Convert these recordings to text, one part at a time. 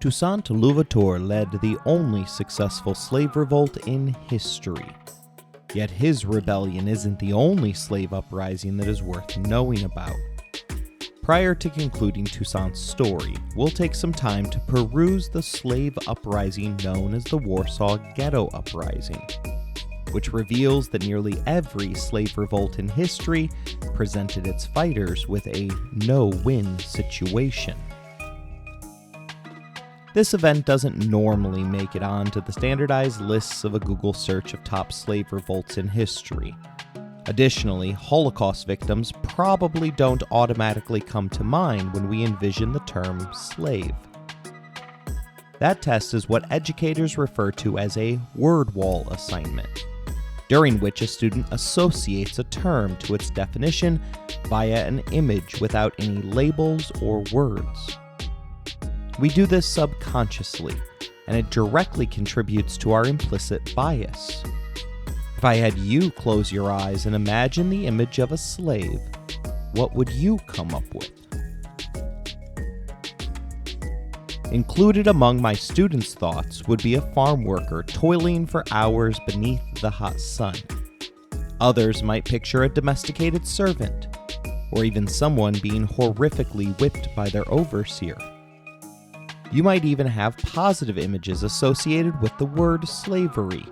Toussaint Louverture led the only successful slave revolt in history. Yet his rebellion isn't the only slave uprising that is worth knowing about. Prior to concluding Toussaint's story, we'll take some time to peruse the slave uprising known as the Warsaw Ghetto Uprising, which reveals that nearly every slave revolt in history presented its fighters with a no-win situation. This event doesn't normally make it onto the standardized lists of a Google search of top slave revolts in history. Additionally, Holocaust victims probably don't automatically come to mind when we envision the term slave. That test is what educators refer to as a word wall assignment, during which a student associates a term to its definition via an image without any labels or words. We do this subconsciously, and it directly contributes to our implicit bias. If I had you close your eyes and imagine the image of a slave, what would you come up with? Included among my students' thoughts would be a farm worker toiling for hours beneath the hot sun. Others might picture a domesticated servant, or even someone being horrifically whipped by their overseer. You might even have positive images associated with the word slavery,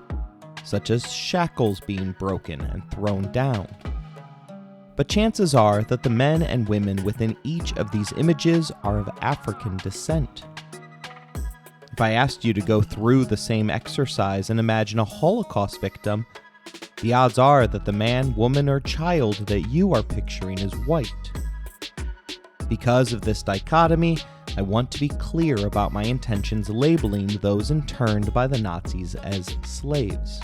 such as shackles being broken and thrown down. But chances are that the men and women within each of these images are of African descent. If I asked you to go through the same exercise and imagine a Holocaust victim, the odds are that the man, woman, or child that you are picturing is white. Because of this dichotomy, I want to be clear about my intentions labeling those interned by the Nazis as slaves.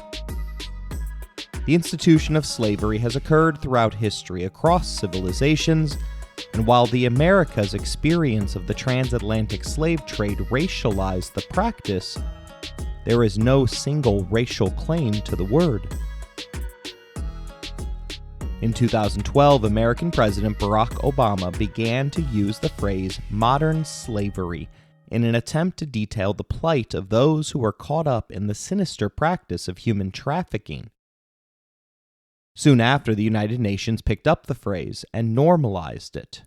The institution of slavery has occurred throughout history across civilizations, and while the Americas' experience of the transatlantic slave trade racialized the practice, there is no single racial claim to the word. In 2012, American President Barack Obama began to use the phrase modern slavery in an attempt to detail the plight of those who are caught up in the sinister practice of human trafficking. Soon after, the United Nations picked up the phrase and normalized it.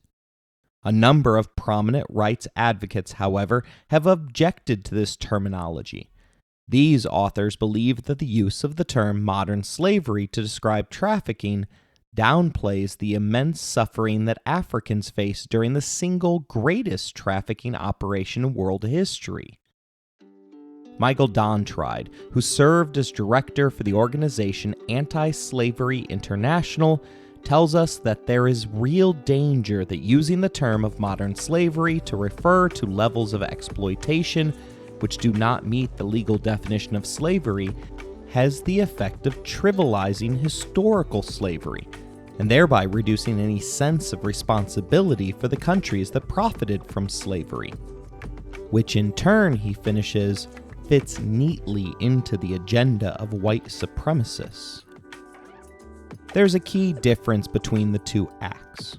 A number of prominent rights advocates, however, have objected to this terminology. These authors believe that the use of the term modern slavery to describe trafficking downplays the immense suffering that Africans face during the single greatest trafficking operation in world history. Michael Dontried, who served as director for the organization Anti-Slavery International, tells us that there is real danger that using the term of modern slavery to refer to levels of exploitation which do not meet the legal definition of slavery has the effect of trivializing historical slavery, and thereby reducing any sense of responsibility for the countries that profited from slavery, which in turn, he finishes, fits neatly into the agenda of white supremacists. There's a key difference between the two acts.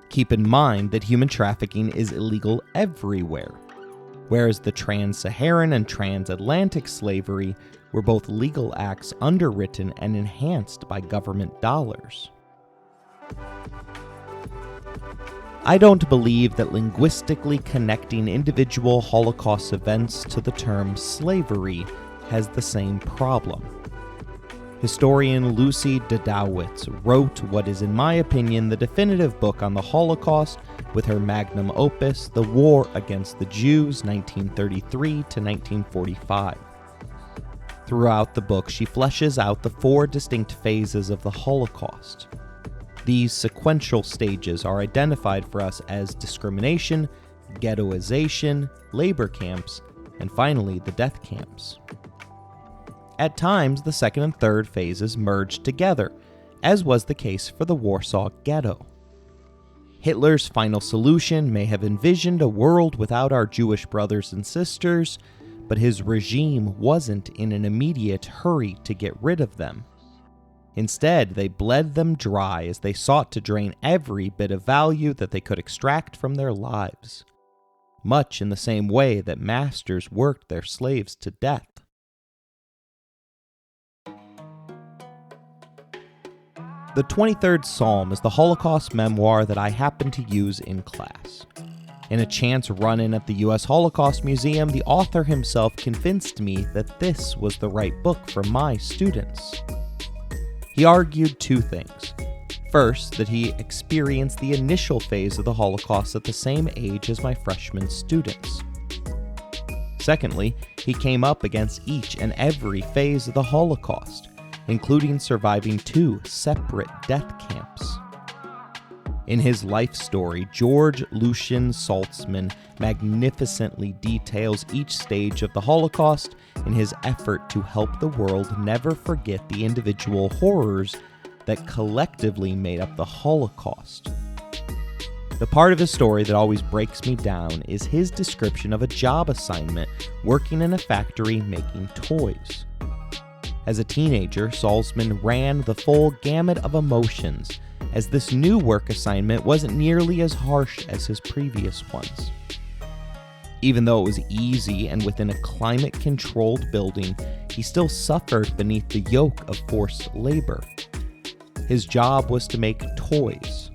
Keep in mind that human trafficking is illegal everywhere, whereas the trans-Saharan and transatlantic slavery were both legal acts underwritten and enhanced by government dollars. I don't believe that linguistically connecting individual Holocaust events to the term slavery has the same problem. Historian Lucy Dedowitz wrote what is, in my opinion, the definitive book on the Holocaust with her magnum opus, The War Against the Jews, 1933 to 1945. Throughout the book, she fleshes out the 4 distinct phases of the Holocaust. These sequential stages are identified for us as discrimination, ghettoization, labor camps, and finally the death camps. At times, the second and third phases merged together, as was the case for the Warsaw Ghetto. Hitler's final solution may have envisioned a world without our Jewish brothers and sisters, but his regime wasn't in an immediate hurry to get rid of them. Instead, they bled them dry as they sought to drain every bit of value that they could extract from their lives. much in the same way that masters worked their slaves to death. The 23rd Psalm is the Holocaust memoir that I happened to use in class. In a chance run-in at the U.S. Holocaust Museum, the author himself convinced me that this was the right book for my students. He argued two things. First, that he experienced the initial phase of the Holocaust at the same age as my freshman students. Secondly, he came up against each and every phase of the Holocaust, including surviving 2 separate death camps. In his life story, George Lucian Saltzman magnificently details each stage of the Holocaust in his effort to help the world never forget the individual horrors that collectively made up the Holocaust. The part of his story that always breaks me down is his description of a job assignment working in a factory making toys. As a teenager, Saltzman ran the full gamut of emotions, as this new work assignment wasn't nearly as harsh as his previous ones. Even though it was easy and within a climate-controlled building, he still suffered beneath the yoke of forced labor. His job was to make toys,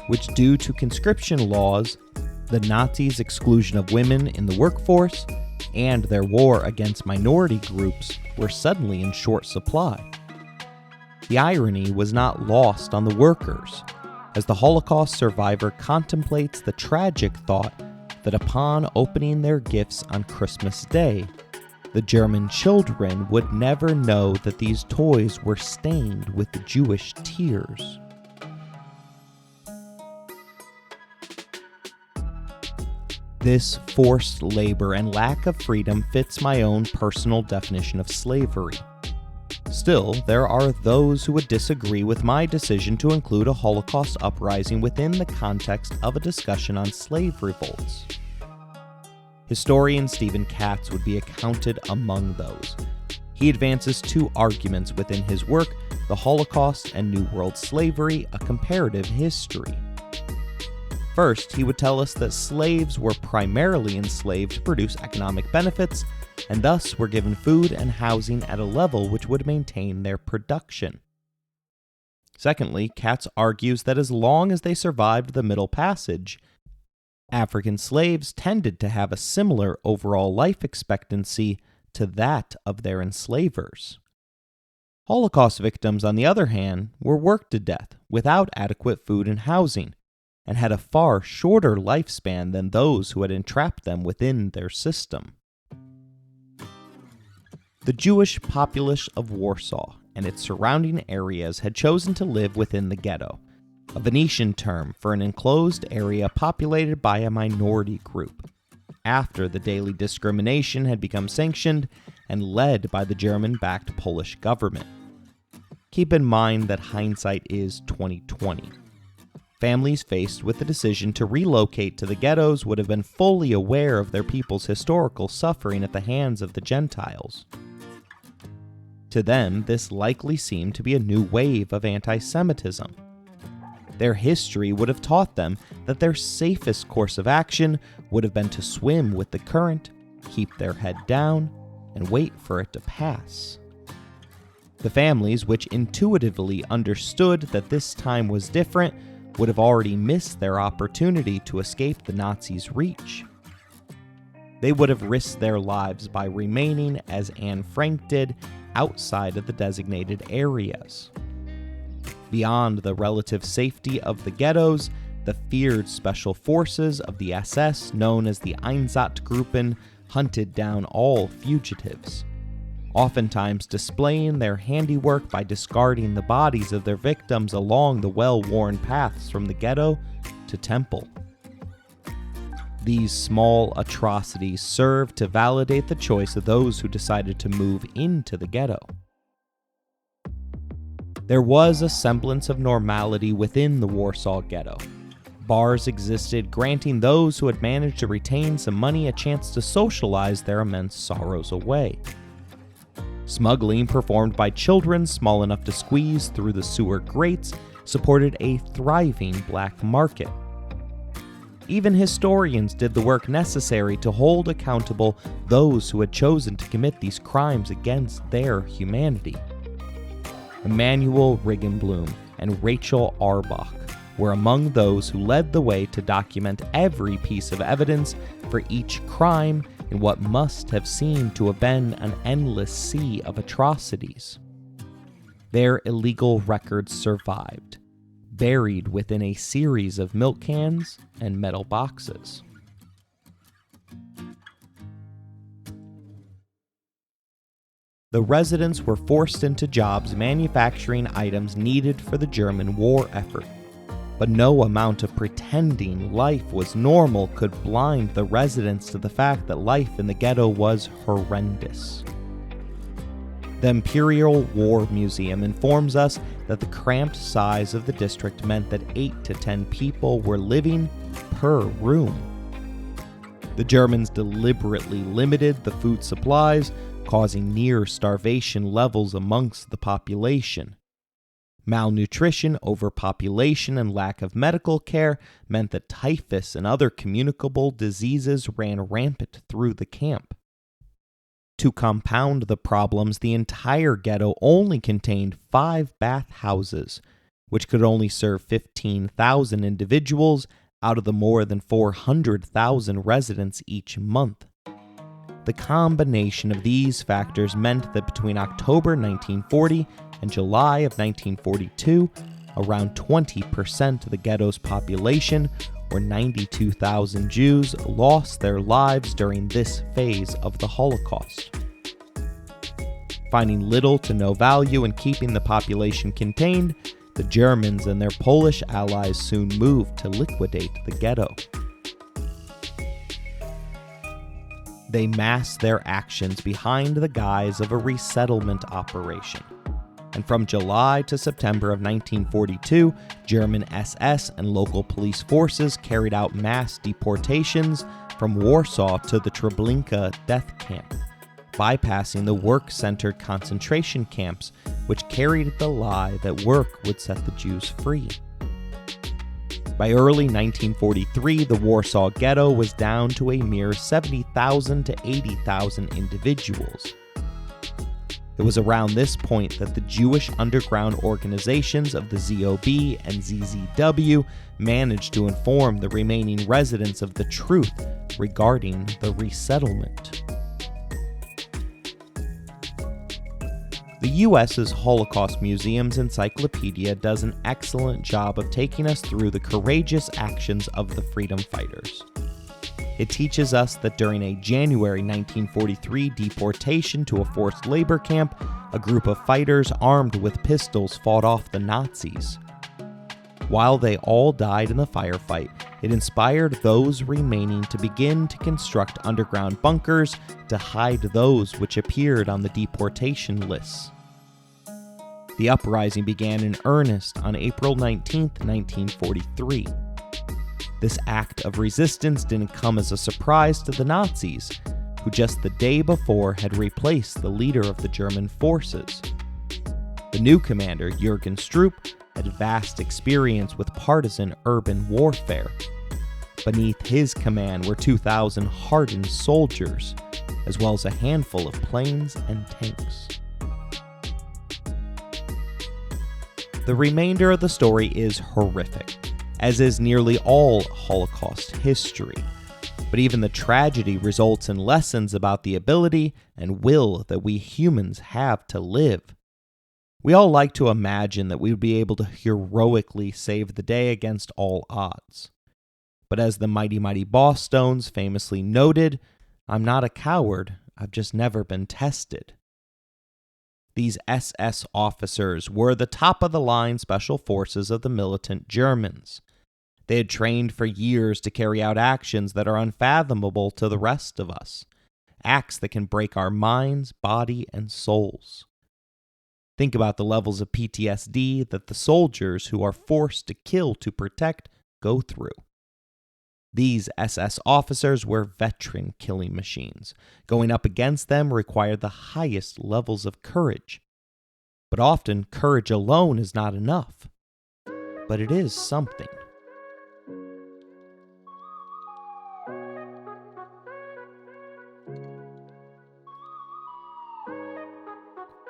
which, due to conscription laws, the Nazis' exclusion of women in the workforce, and their war against minority groups, were suddenly in short supply. The irony was not lost on the workers, as the Holocaust survivor contemplates the tragic thought that upon opening their gifts on Christmas Day, the German children would never know that these toys were stained with Jewish tears. This forced labor and lack of freedom fits my own personal definition of slavery. Still, there are those who would disagree with my decision to include a Holocaust uprising within the context of a discussion on slave revolts. Historian Stephen Katz would be accounted among those. He advances 2 arguments within his work, The Holocaust and New World Slavery, a Comparative History. First, he would tell us that slaves were primarily enslaved to produce economic benefits, and thus were given food and housing at a level which would maintain their production. Secondly, Katz argues that as long as they survived the Middle Passage, African slaves tended to have a similar overall life expectancy to that of their enslavers. Holocaust victims, on the other hand, were worked to death without adequate food and housing, and had a far shorter lifespan than those who had entrapped them within their system. The Jewish populace of Warsaw and its surrounding areas had chosen to live within the ghetto, a Venetian term for an enclosed area populated by a minority group, after the daily discrimination had become sanctioned and led by the German-backed Polish government. Keep in mind that hindsight is 20/20. Families faced with the decision to relocate to the ghettos would have been fully aware of their people's historical suffering at the hands of the Gentiles. To them, this likely seemed to be a new wave of anti-Semitism. Their history would have taught them that their safest course of action would have been to swim with the current, keep their head down, and wait for it to pass. The families, which intuitively understood that this time was different, would have already missed their opportunity to escape the Nazis' reach. They would have risked their lives by remaining, as Anne Frank did, outside of the designated areas. Beyond the relative safety of the ghettos, the feared special forces of the SS, known as the Einsatzgruppen, hunted down all fugitives, oftentimes displaying their handiwork by discarding the bodies of their victims along the well-worn paths from the ghetto to temple. These small atrocities served to validate the choice of those who decided to move into the ghetto. There was a semblance of normality within the Warsaw Ghetto. Bars existed, granting those who had managed to retain some money a chance to socialize their immense sorrows away. Smuggling, performed by children small enough to squeeze through the sewer grates, supported a thriving black market. Even historians did the work necessary to hold accountable those who had chosen to commit these crimes against their humanity. Emanuel Riggenblum and Rachel Arbach were among those who led the way to document every piece of evidence for each crime in what must have seemed to have been an endless sea of atrocities. Their illegal records survived, buried within a series of milk cans and metal boxes. The residents were forced into jobs manufacturing items needed for the German war effort, but no amount of pretending life was normal could blind the residents to the fact that life in the ghetto was horrendous. The Imperial War Museum informs us that the cramped size of the district meant that 8 to 10 people were living per room. The Germans deliberately limited the food supplies, causing near starvation levels amongst the population. Malnutrition, overpopulation, and lack of medical care meant that typhus and other communicable diseases ran rampant through the camp. To compound the problems, the entire ghetto only contained 5 bathhouses, which could only serve 15,000 individuals out of the more than 400,000 residents each month. The combination of these factors meant that between October 1940 and July of 1942, around 20% of the ghetto's population, or 92,000 Jews, lost their lives during this phase of the Holocaust. Finding little to no value in keeping the population contained, the Germans and their Polish allies soon moved to liquidate the ghetto. They masked their actions behind the guise of a resettlement operation. And from July to September of 1942, German SS and local police forces carried out mass deportations from Warsaw to the Treblinka death camp, bypassing the work-centered concentration camps, which carried the lie that work would set the Jews free. By early 1943, the Warsaw Ghetto was down to a mere 70,000 to 80,000 individuals. It was around this point that the Jewish underground organizations of the ZOB and ZZW managed to inform the remaining residents of the truth regarding the resettlement. The U.S.'s Holocaust Museum's encyclopedia does an excellent job of taking us through the courageous actions of the freedom fighters. It teaches us that during a January 1943 deportation to a forced labor camp, a group of fighters armed with pistols fought off the Nazis. While they all died in the firefight, it inspired those remaining to begin to construct underground bunkers to hide those which appeared on the deportation lists. The uprising began in earnest on April 19, 1943. This act of resistance didn't come as a surprise to the Nazis, who just the day before had replaced the leader of the German forces. The new commander, Jürgen Stroop, had vast experience with partisan urban warfare. Beneath his command were 2,000 hardened soldiers, as well as a handful of planes and tanks. The remainder of the story is horrific, as is nearly all Holocaust history. But even the tragedy results in lessons about the ability and will that we humans have to live. We all like to imagine that we would be able to heroically save the day against all odds. But as the Mighty Mighty Boss Stones famously noted, I'm not a coward, I've just never been tested. These SS officers were the top-of-the-line special forces of the militant Germans. They had trained for years to carry out actions that are unfathomable to the rest of us, acts that can break our minds, body, and souls. Think about the levels of PTSD that the soldiers who are forced to kill to protect go through. These SS officers were veteran killing machines. Going up against them required the highest levels of courage. But often, courage alone is not enough. But it is something.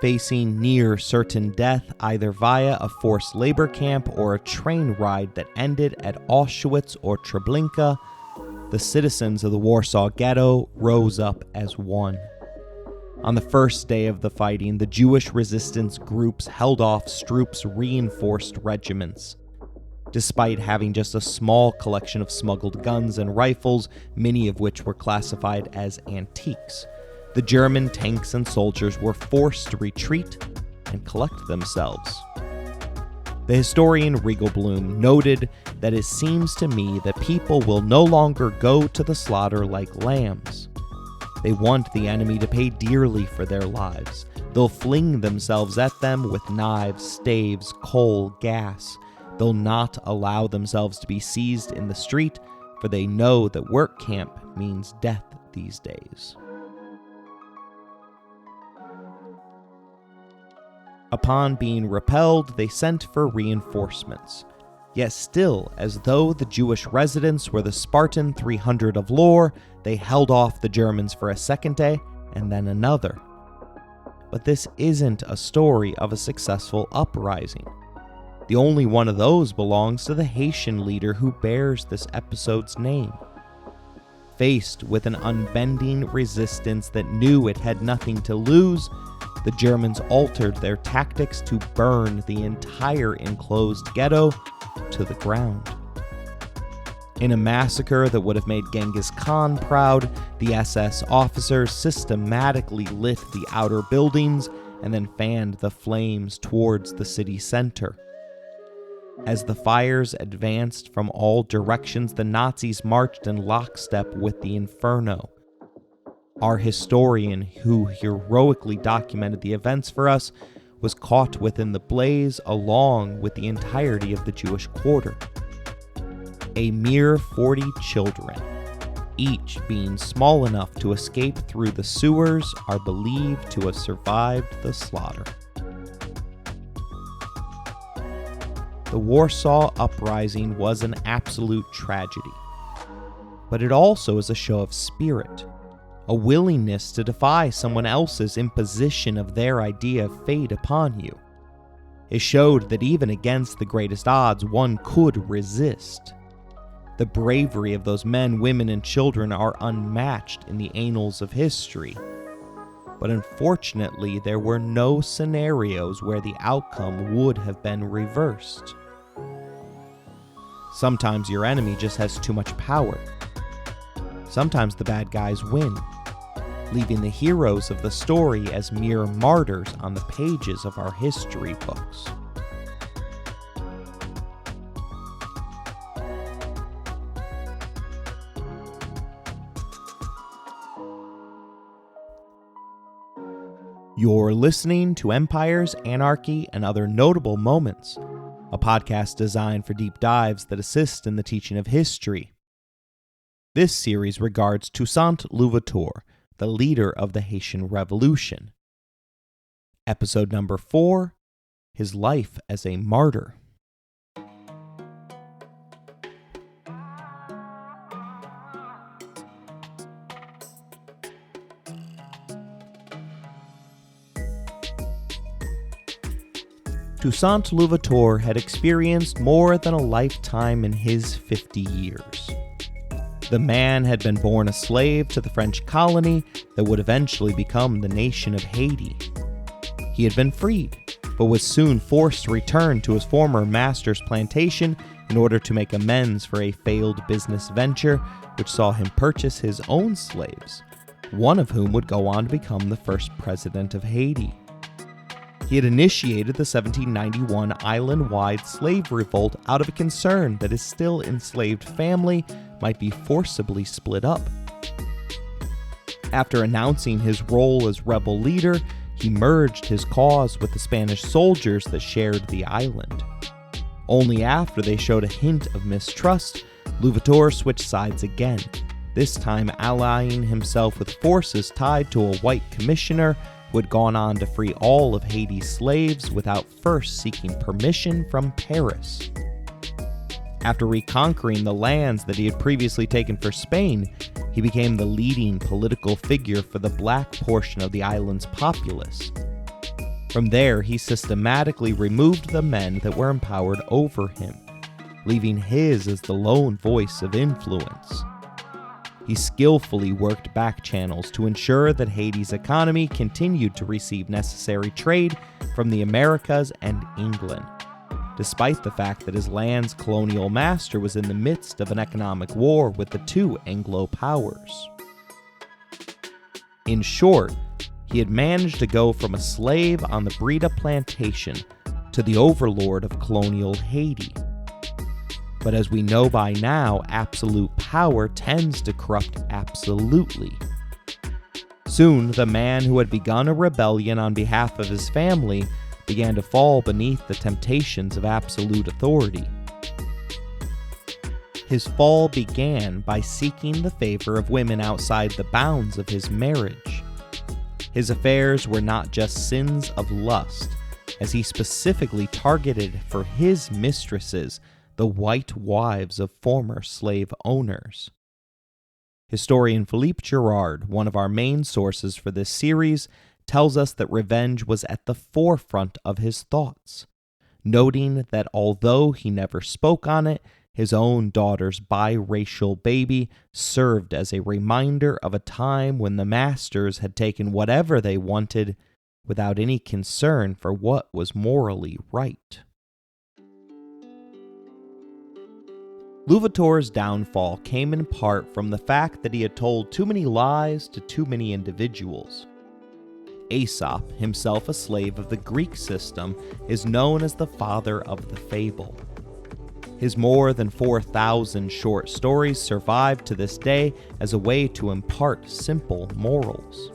facing near certain death either via a forced labor camp or a train ride that ended at Auschwitz or Treblinka, the citizens of the Warsaw Ghetto rose up as one. On the first day of the fighting, the Jewish resistance groups held off Stroop's reinforced regiments. Despite having just a small collection of smuggled guns and rifles, many of which were classified as antiques, the German tanks and soldiers were forced to retreat and collect themselves. The historian Riegelblum noted that it seems to me that people will no longer go to the slaughter like lambs. They want the enemy to pay dearly for their lives. They'll fling themselves at them with knives, staves, coal, gas. They'll not allow themselves to be seized in the street, for they know that work camp means death these days. Upon being repelled, they sent for reinforcements. Yet still, as though the Jewish residents were the Spartan 300 of lore, they held off the Germans for a second day and then another. But this isn't a story of a successful uprising. The only one of those belongs to the Haitian leader who bears this episode's name. Faced with an unbending resistance that knew it had nothing to lose, the Germans altered their tactics to burn the entire enclosed ghetto to the ground. In a massacre that would have made Genghis Khan proud, the SS officers systematically lit the outer buildings and then fanned the flames towards the city center. As the fires advanced from all directions, the Nazis marched in lockstep with the inferno. Our historian, who heroically documented the events for us, was caught within the blaze along with the entirety of the Jewish quarter. A mere 40 children, each being small enough to escape through the sewers, are believed to have survived the slaughter. The Warsaw Uprising was an absolute tragedy, but it also is a show of spirit, a willingness to defy someone else's imposition of their idea of fate upon you. It showed that even against the greatest odds, one could resist. The bravery of those men, women, and children are unmatched in the annals of history. But unfortunately, there were no scenarios where the outcome would have been reversed. Sometimes your enemy just has too much power. Sometimes the bad guys win, leaving the heroes of the story as mere martyrs on the pages of our history books. You're listening to Empires, Anarchy, and Other Notable Moments, a podcast designed for deep dives that assist in the teaching of history. This series regards Toussaint Louverture, the leader of the Haitian Revolution. Episode number 4, His Life as a Martyr. Toussaint Louverture had experienced more than a lifetime in his 50 years. The man had been born a slave to the French colony that would eventually become the nation of Haiti. He had been freed, but was soon forced to return to his former master's plantation in order to make amends for a failed business venture which saw him purchase his own slaves, one of whom would go on to become the first president of Haiti. He had initiated the 1791 island-wide slave revolt out of a concern that his still enslaved family might be forcibly split up. After announcing his role as rebel leader, he merged his cause with the Spanish soldiers that shared the island. Only after they showed a hint of mistrust, Louverture switched sides again, this time allying himself with forces tied to a white commissioner who had gone on to free all of Haiti's slaves without first seeking permission from Paris. After reconquering the lands that he had previously taken for Spain, he became the leading political figure for the black portion of the island's populace. From there, he systematically removed the men that were empowered over him, leaving his as the lone voice of influence. He skillfully worked back channels to ensure that Haiti's economy continued to receive necessary trade from the Americas and England, despite the fact that his land's colonial master was in the midst of an economic war with the two Anglo powers. In short, he had managed to go from a slave on the Breda plantation to the overlord of colonial Haiti. But as we know by now, absolute power tends to corrupt absolutely. Soon, the man who had begun a rebellion on behalf of his family began to fall beneath the temptations of absolute authority. His fall began by seeking the favor of women outside the bounds of his marriage. His affairs were not just sins of lust, as he specifically targeted for his mistresses the white wives of former slave owners. Historian Philippe Girard, one of our main sources for this series, tells us that revenge was at the forefront of his thoughts, noting that although he never spoke on it, his own daughter's biracial baby served as a reminder of a time when the masters had taken whatever they wanted without any concern for what was morally right. Louverture's downfall came in part from the fact that he had told too many lies to too many individuals. Aesop, himself a slave of the Greek system, is known as the father of the fable. His more than 4,000 short stories survive to this day as a way to impart simple morals.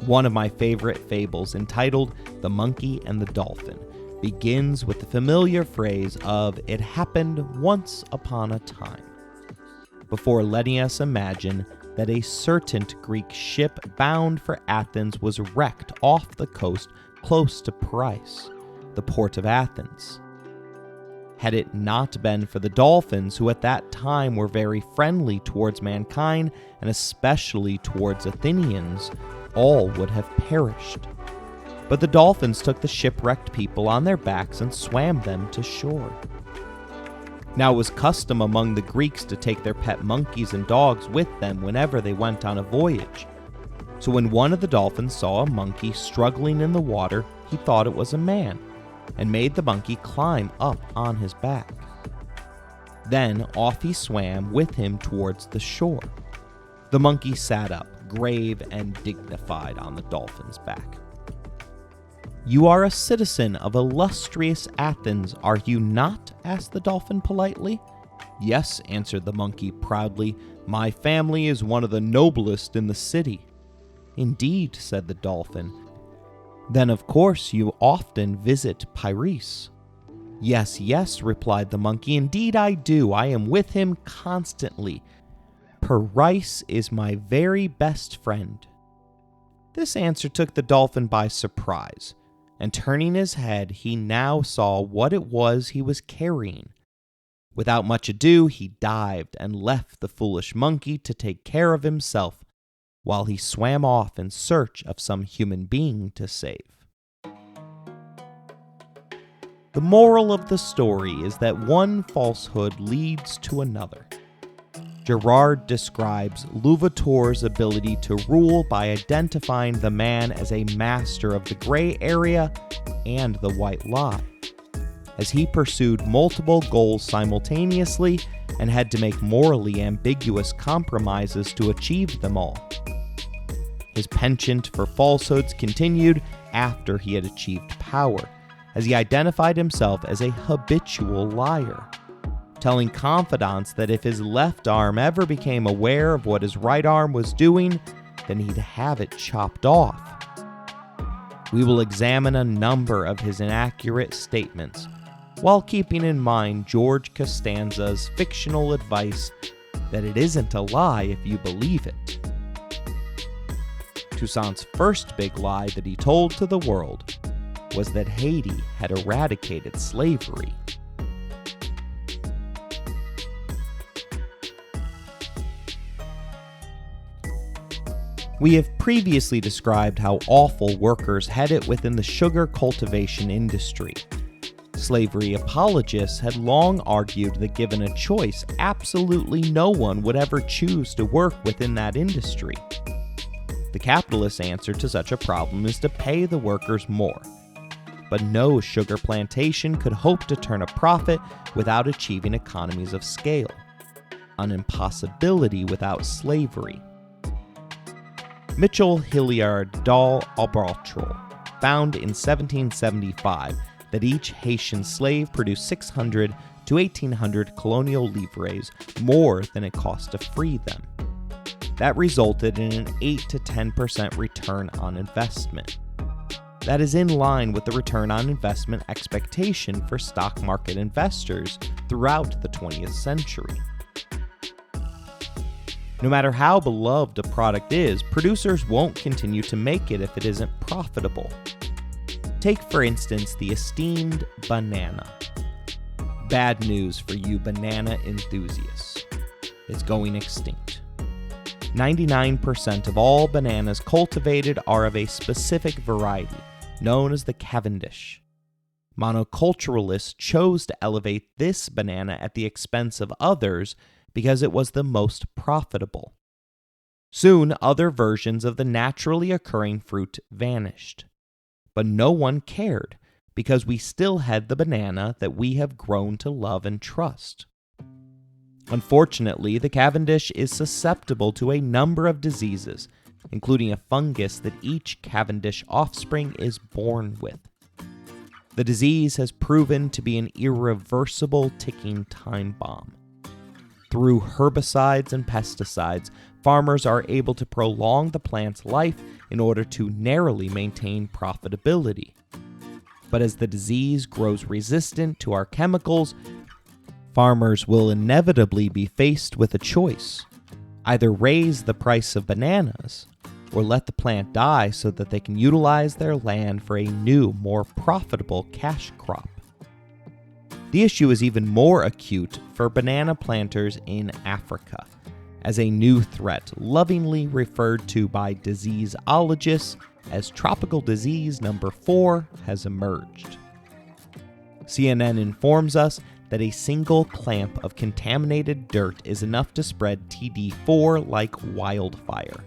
One of my favorite fables, entitled The Monkey and the Dolphin, begins with the familiar phrase of "it happened once upon a time," before letting us imagine that a certain Greek ship bound for Athens was wrecked off the coast close to Piraeus, the port of Athens. Had it not been for the dolphins, who at that time were very friendly towards mankind and especially towards Athenians, all would have perished. But the dolphins took the shipwrecked people on their backs and swam them to shore. Now it was custom among the Greeks to take their pet monkeys and dogs with them whenever they went on a voyage. So when one of the dolphins saw a monkey struggling in the water, he thought it was a man, and made the monkey climb up on his back. Then off he swam with him towards the shore. The monkey sat up, grave and dignified, on the dolphin's back. "You are a citizen of illustrious Athens, are you not?" asked the dolphin politely. "Yes," answered the monkey proudly, "my family is one of the noblest in the city." "Indeed," said the dolphin. "Then of course you often visit Piraeus." "Yes, yes," replied the monkey, "indeed I do. I am with him constantly. Piraeus is my very best friend." This answer took the dolphin by surprise, and turning his head, he now saw what it was he was carrying. Without much ado, he dived and left the foolish monkey to take care of himself, while he swam off in search of some human being to save. The moral of the story is that one falsehood leads to another. Girard describes Louverture's ability to rule by identifying the man as a master of the gray area and the white lie, as he pursued multiple goals simultaneously and had to make morally ambiguous compromises to achieve them all. His penchant for falsehoods continued after he had achieved power, as he identified himself as a habitual liar, telling confidants that if his left arm ever became aware of what his right arm was doing, then he'd have it chopped off. We will examine a number of his inaccurate statements, while keeping in mind George Costanza's fictional advice that it isn't a lie if you believe it. Toussaint's first big lie that he told to the world was that Haiti had eradicated slavery. We have previously described how awful workers had it within the sugar cultivation industry. Slavery apologists had long argued that given a choice, absolutely no one would ever choose to work within that industry. The capitalist answer to such a problem is to pay the workers more. But no sugar plantation could hope to turn a profit without achieving economies of scale. An impossibility without slavery. Mitchell Hilliard Dahl Albartrol found in 1775 that each Haitian slave produced 600 to 1,800 colonial livres more than it cost to free them. That resulted in an 8 to 10% return on investment. That is in line with the return on investment expectation for stock market investors throughout the 20th century. No matter how beloved a product is, producers won't continue to make it if it isn't profitable. Take, for instance, the esteemed banana. Bad news for you banana enthusiasts. It's going extinct. 99% of all bananas cultivated are of a specific variety, known as the Cavendish. Monoculturalists chose to elevate this banana at the expense of others because it was the most profitable. Soon, other versions of the naturally occurring fruit vanished. But no one cared, because we still had the banana that we have grown to love and trust. Unfortunately, the Cavendish is susceptible to a number of diseases, including a fungus that each Cavendish offspring is born with. The disease has proven to be an irreversible ticking time bomb. Through herbicides and pesticides, farmers are able to prolong the plant's life in order to narrowly maintain profitability. But as the disease grows resistant to our chemicals, farmers will inevitably be faced with a choice: either raise the price of bananas or let the plant die so that they can utilize their land for a new, more profitable cash crop. The issue is even more acute for banana planters in Africa, as a new threat lovingly referred to by diseaseologists as tropical disease number 4 has emerged. CNN informs us that a single clamp of contaminated dirt is enough to spread TD4 like wildfire.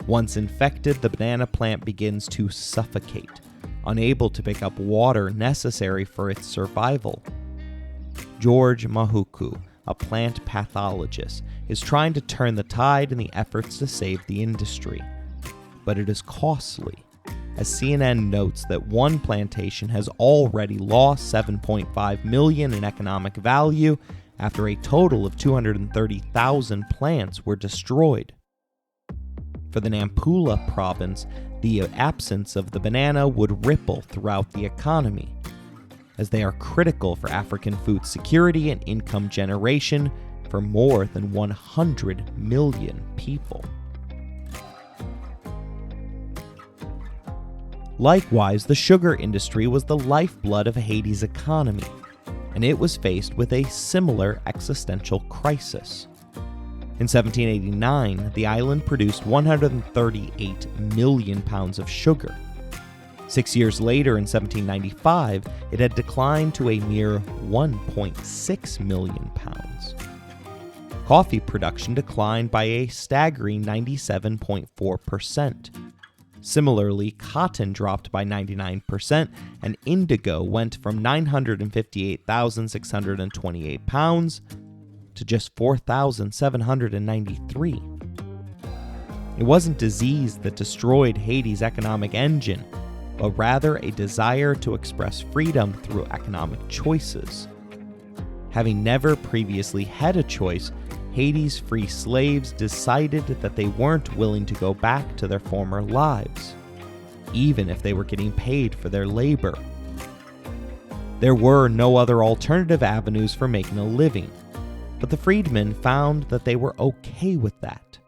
Once infected, the banana plant begins to suffocate, unable to pick up water necessary for its survival. George Mahuku, a plant pathologist, is trying to turn the tide in the efforts to save the industry. But it is costly, as CNN notes that one plantation has already lost $7.5 million in economic value after a total of 230,000 plants were destroyed. For the Nampula province, the absence of the banana would ripple throughout the economy, as they are critical for African food security and income generation for more than 100 million people. Likewise, the sugar industry was the lifeblood of Haiti's economy, and it was faced with a similar existential crisis. In 1789, the island produced 138 million pounds of sugar. 6 years later, in 1795, it had declined to a mere 1.6 million pounds. Coffee production declined by a staggering 97.4%. Similarly, cotton dropped by 99%, and indigo went from 958,628 pounds to just 4,793. It wasn't disease that destroyed Haiti's economic engine, but rather a desire to express freedom through economic choices. Having never previously had a choice, Haiti's free slaves decided that they weren't willing to go back to their former lives, even if they were getting paid for their labor. There were no other alternative avenues for making a living, but the freedmen found that they were okay with that,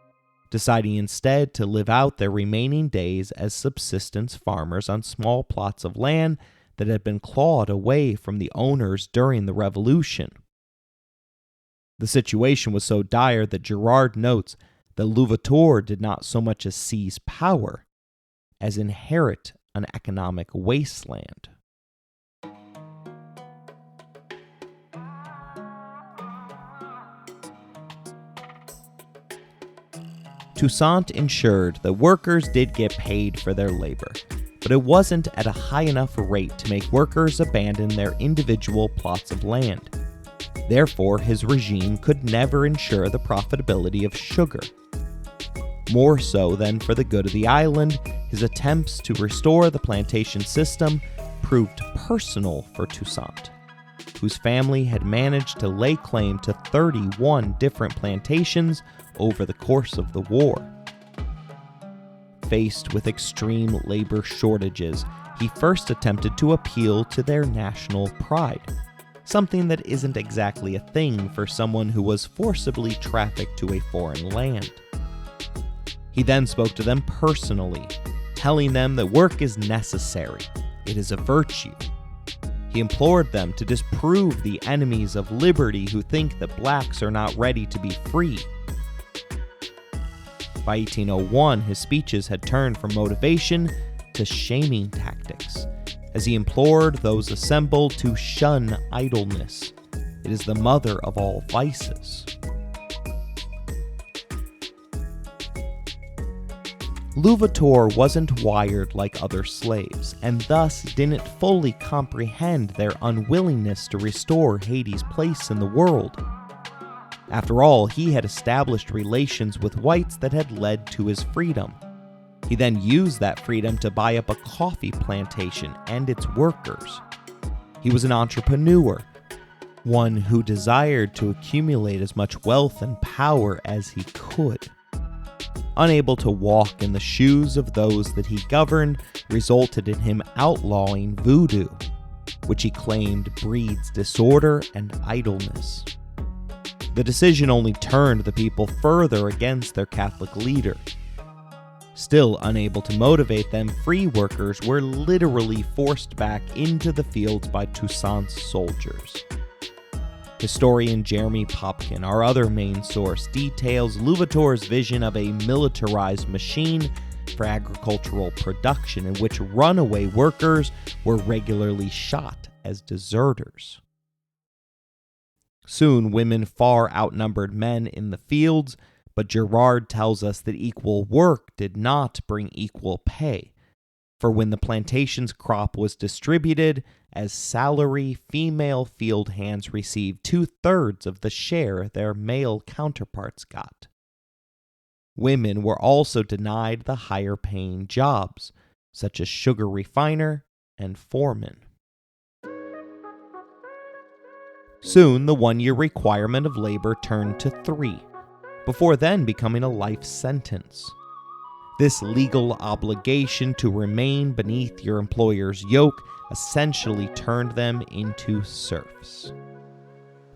deciding instead to live out their remaining days as subsistence farmers on small plots of land that had been clawed away from the owners during the Revolution. The situation was so dire that Girard notes that Louverture did not so much as seize power as inherit an economic wasteland. Toussaint ensured that workers did get paid for their labor, but it wasn't at a high enough rate to make workers abandon their individual plots of land. Therefore, his regime could never ensure the profitability of sugar. More so than for the good of the island, his attempts to restore the plantation system proved personal for Toussaint, whose family had managed to lay claim to 31 different plantations over the course of the war. Faced with extreme labor shortages, he first attempted to appeal to their national pride, something that isn't exactly a thing for someone who was forcibly trafficked to a foreign land. He then spoke to them personally, telling them that work is necessary, it is a virtue. He implored them to disprove the enemies of liberty who think that blacks are not ready to be free. By 1801, his speeches had turned from motivation to shaming tactics, as he implored those assembled to shun idleness. It is the mother of all vices. Louverture wasn't wired like other slaves, and thus didn't fully comprehend their unwillingness to restore Haiti's place in the world. After all, he had established relations with whites that had led to his freedom. He then used that freedom to buy up a coffee plantation and its workers. He was an entrepreneur, one who desired to accumulate as much wealth and power as he could. Unable to walk in the shoes of those that he governed resulted in him outlawing voodoo, which he claimed breeds disorder and idleness. The decision only turned the people further against their Catholic leader. Still unable to motivate them, free workers were literally forced back into the fields by Toussaint's soldiers. Historian Jeremy Popkin, our other main source, details Louverture's vision of a militarized machine for agricultural production in which runaway workers were regularly shot as deserters. Soon, women far outnumbered men in the fields, but Girard tells us that equal work did not bring equal pay. For when the plantation's crop was distributed, as salary, female field hands received 2/3 of the share their male counterparts got. Women were also denied the higher paying jobs, such as sugar refiner and foreman. Soon, the 1-year requirement of labor turned to 3, before then becoming a life sentence. This legal obligation to remain beneath your employer's yoke essentially turned them into serfs,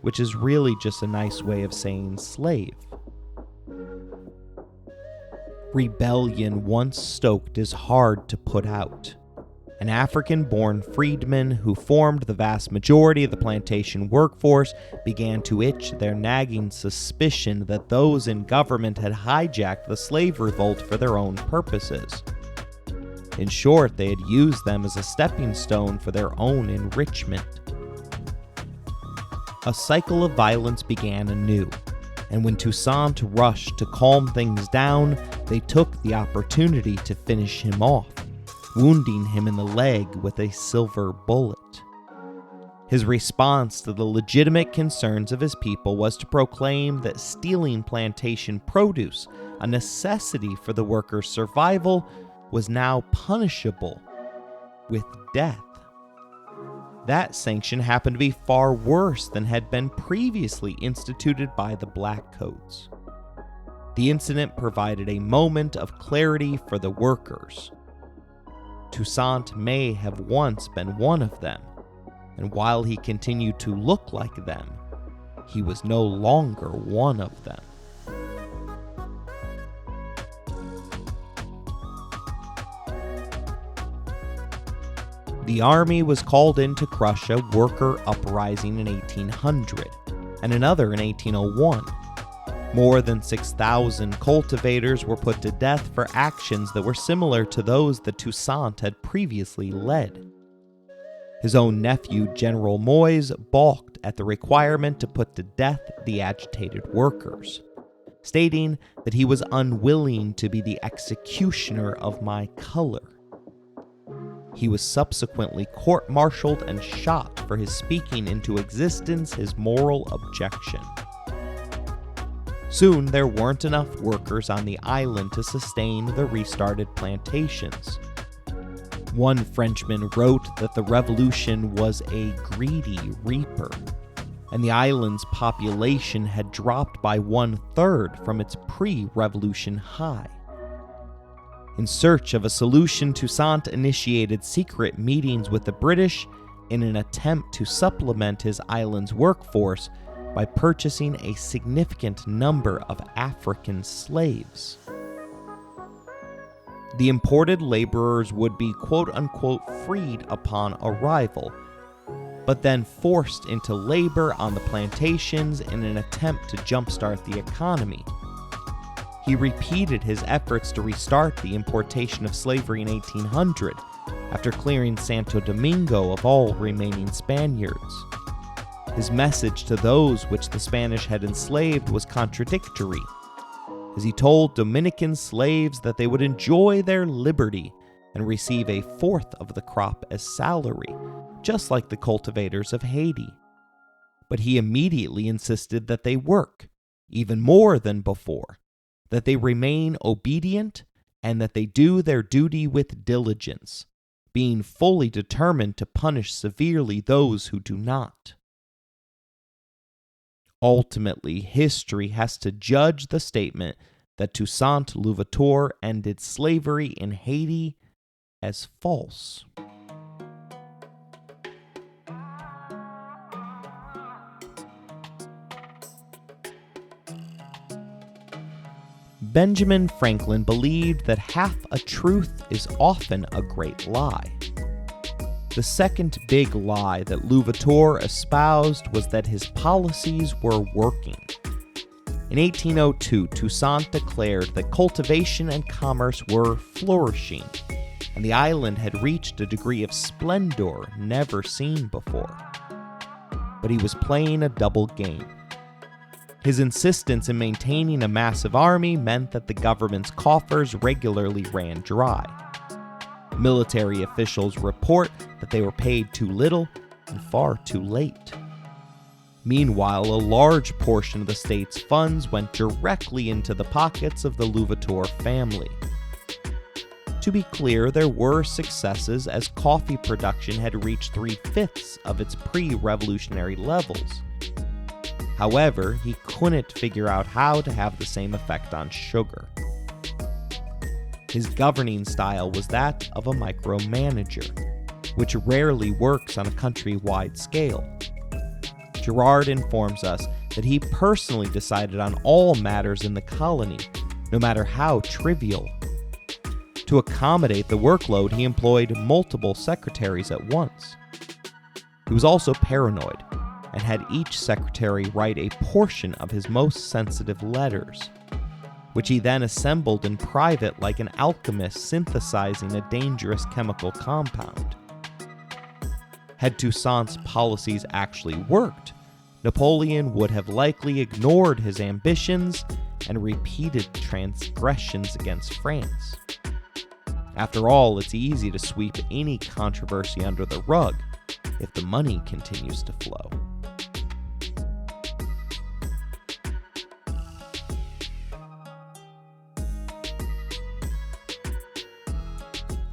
which is really just a nice way of saying slave. Rebellion once stoked is hard to put out. An African-born freedman who formed the vast majority of the plantation workforce began to itch their nagging suspicion that those in government had hijacked the slave revolt for their own purposes. In short, they had used them as a stepping stone for their own enrichment. A cycle of violence began anew, and when Toussaint rushed to calm things down, they took the opportunity to finish him off, wounding him in the leg with a silver bullet. His response to the legitimate concerns of his people was to proclaim that stealing plantation produce, a necessity for the workers' survival, was now punishable with death. That sanction happened to be far worse than had been previously instituted by the Black Codes. The incident provided a moment of clarity for the workers. Toussaint may have once been one of them, and while he continued to look like them, he was no longer one of them. The army was called in to crush a worker uprising in 1800 and another in 1801. More than 6,000 cultivators were put to death for actions that were similar to those that Toussaint had previously led. His own nephew, General Moise, balked at the requirement to put to death the agitated workers, stating that he was unwilling to be the executioner of my color. He was subsequently court-martialed and shot for his speaking into existence his moral objection. Soon, there weren't enough workers on the island to sustain the restarted plantations. One Frenchman wrote that the revolution was a greedy reaper, and the island's population had dropped by 1/3 from its pre-revolution high. In search of a solution, Toussaint initiated secret meetings with the British in an attempt to supplement his island's workforce by purchasing a significant number of African slaves. The imported laborers would be quote-unquote freed upon arrival, but then forced into labor on the plantations in an attempt to jumpstart the economy. He repeated his efforts to restart the importation of slavery in 1800, after clearing Santo Domingo of all remaining Spaniards. His message to those which the Spanish had enslaved was contradictory, as he told Dominican slaves that they would enjoy their liberty and receive 1/4 of the crop as salary, just like the cultivators of Haiti. But he immediately insisted that they work, even more than before, that they remain obedient, and that they do their duty with diligence, being fully determined to punish severely those who do not. Ultimately, history has to judge the statement that Toussaint Louverture ended slavery in Haiti as false. Benjamin Franklin believed that half a truth is often a great lie. The second big lie that Louverture espoused was that his policies were working. In 1802, Toussaint declared that cultivation and commerce were flourishing, and the island had reached a degree of splendor never seen before. But he was playing a double game. His insistence in maintaining a massive army meant that the government's coffers regularly ran dry. Military officials report that they were paid too little and far too late. Meanwhile, a large portion of the state's funds went directly into the pockets of the Louverture family. To be clear, there were successes, as coffee production had reached 3/5 of its pre-revolutionary levels. However, he couldn't figure out how to have the same effect on sugar. His governing style was that of a micromanager, which rarely works on a countrywide scale. Girard informs us that he personally decided on all matters in the colony, no matter how trivial. To accommodate the workload, he employed multiple secretaries at once. He was also paranoid, and had each secretary write a portion of his most sensitive letters, which he then assembled in private like an alchemist synthesizing a dangerous chemical compound. Had Toussaint's policies actually worked, Napoleon would have likely ignored his ambitions and repeated transgressions against France. After all, it's easy to sweep any controversy under the rug if the money continues to flow.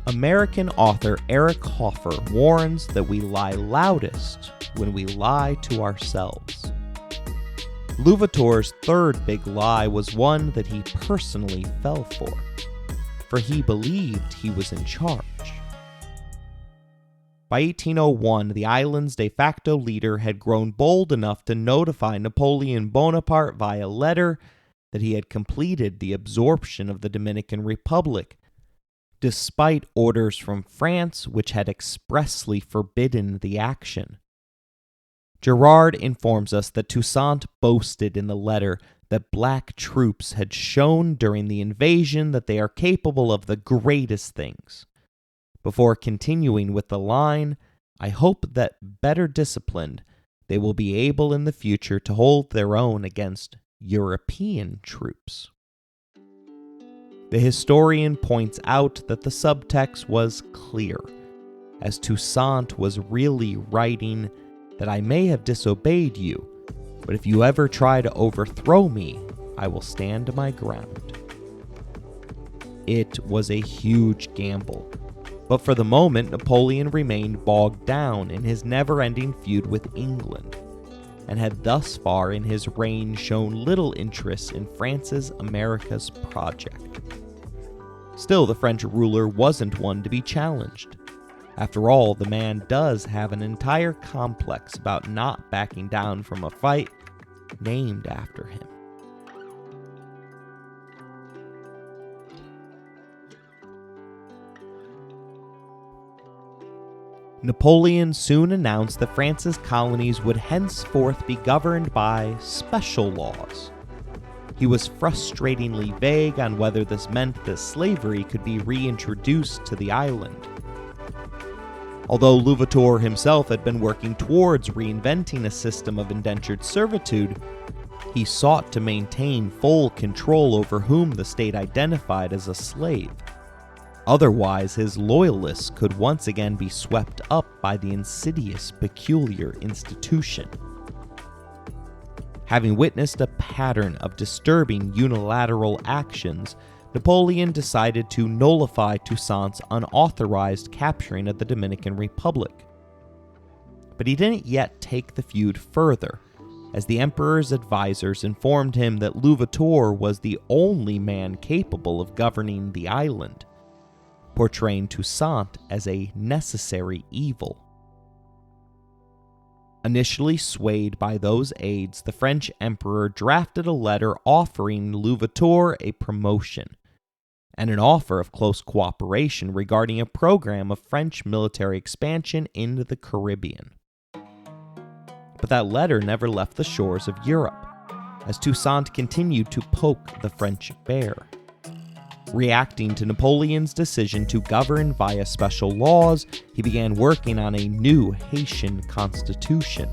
American author Eric Hoffer warns that we lie loudest when we lie to ourselves. Louverture's third big lie was one that he personally fell for he believed he was in charge. By 1801, the island's de facto leader had grown bold enough to notify Napoleon Bonaparte via letter that he had completed the absorption of the Dominican Republic, despite orders from France which had expressly forbidden the action. Girard informs us that Toussaint boasted in the letter that black troops had shown during the invasion that they are capable of the greatest things. Before continuing with the line, I hope that, better disciplined, they will be able in the future to hold their own against European troops. The historian points out that the subtext was clear, as Toussaint was really writing that I may have disobeyed you, but if you ever try to overthrow me, I will stand my ground. It was a huge gamble, but for the moment Napoleon remained bogged down in his never-ending feud with England, and had thus far in his reign shown little interest in France's America's project. Still, the French ruler wasn't one to be challenged. After all, the man does have an entire complex about not backing down from a fight named after him. Napoleon soon announced that France's colonies would henceforth be governed by special laws. He was frustratingly vague on whether this meant that slavery could be reintroduced to the island. Although Louverture himself had been working towards reinventing a system of indentured servitude, he sought to maintain full control over whom the state identified as a slave. Otherwise, his loyalists could once again be swept up by the insidious, peculiar institution. Having witnessed a pattern of disturbing unilateral actions, Napoleon decided to nullify Toussaint's unauthorized capturing of the Dominican Republic. But he didn't yet take the feud further, as the emperor's advisors informed him that Louverture was the only man capable of governing the island, portraying Toussaint as a necessary evil. Initially swayed by those aides, the French emperor drafted a letter offering Louverture a promotion and an offer of close cooperation regarding a program of French military expansion into the Caribbean. But that letter never left the shores of Europe, as Toussaint continued to poke the French bear. Reacting to Napoleon's decision to govern via special laws, he began working on a new Haitian constitution,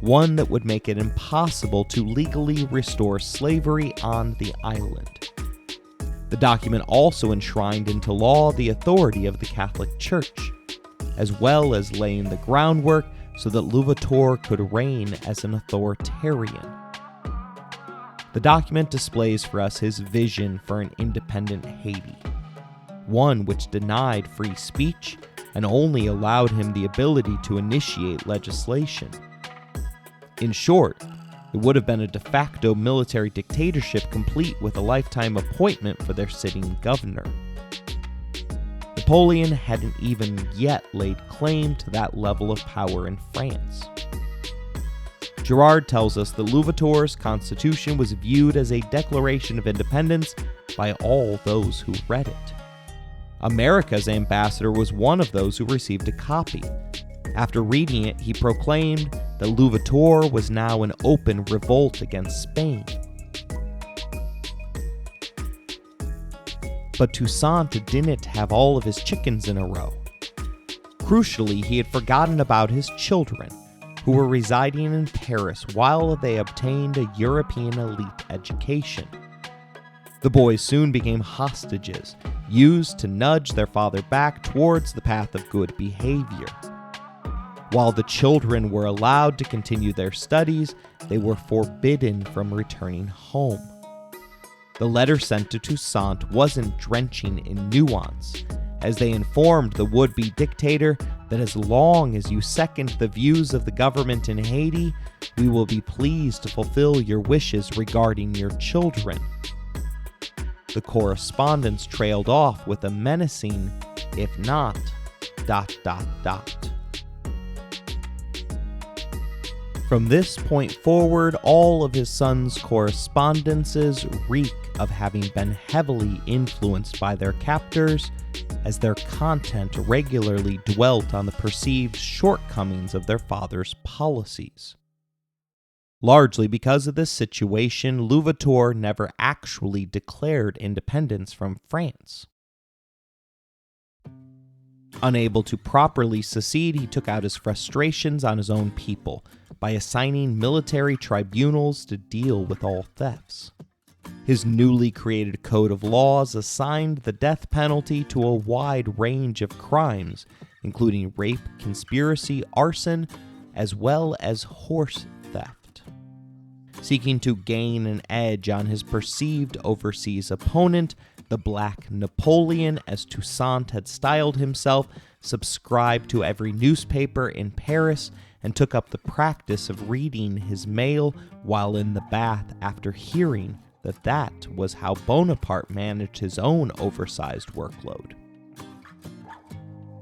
one that would make it impossible to legally restore slavery on the island. The document also enshrined into law the authority of the Catholic Church, as well as laying the groundwork so that Louverture could reign as an authoritarian. The document displays for us his vision for an independent Haiti, one which denied free speech and only allowed him the ability to initiate legislation. In short, it would have been a de facto military dictatorship complete with a lifetime appointment for their sitting governor. Napoleon hadn't even yet laid claim to that level of power in France. Girard tells us that Louverture's constitution was viewed as a declaration of independence by all those who read it. America's ambassador was one of those who received a copy. After reading it, he proclaimed that Louverture was now in open revolt against Spain. But Toussaint didn't have all of his chickens in a row. Crucially, he had forgotten about his children, who were residing in Paris while they obtained a European elite education. The boys soon became hostages, used to nudge their father back towards the path of good behavior. While the children were allowed to continue their studies, they were forbidden from returning home. The letter sent to Toussaint wasn't drenching in nuance, as they informed the would-be dictator that as long as you second the views of the government in Haiti, we will be pleased to fulfill your wishes regarding your children. The correspondence trailed off with a menacing, if not, ... From this point forward, all of his son's correspondences reek of having been heavily influenced by their captors, as their content regularly dwelt on the perceived shortcomings of their father's policies. Largely because of this situation, Louverture never actually declared independence from France. Unable to properly secede, he took out his frustrations on his own people by assigning military tribunals to deal with all thefts. His newly created code of laws assigned the death penalty to a wide range of crimes, including rape, conspiracy, arson, as well as horse theft. Seeking to gain an edge on his perceived overseas opponent, the Black Napoleon, as Toussaint had styled himself, subscribed to every newspaper in Paris and took up the practice of reading his mail while in the bath after hearing that was how Bonaparte managed his own oversized workload.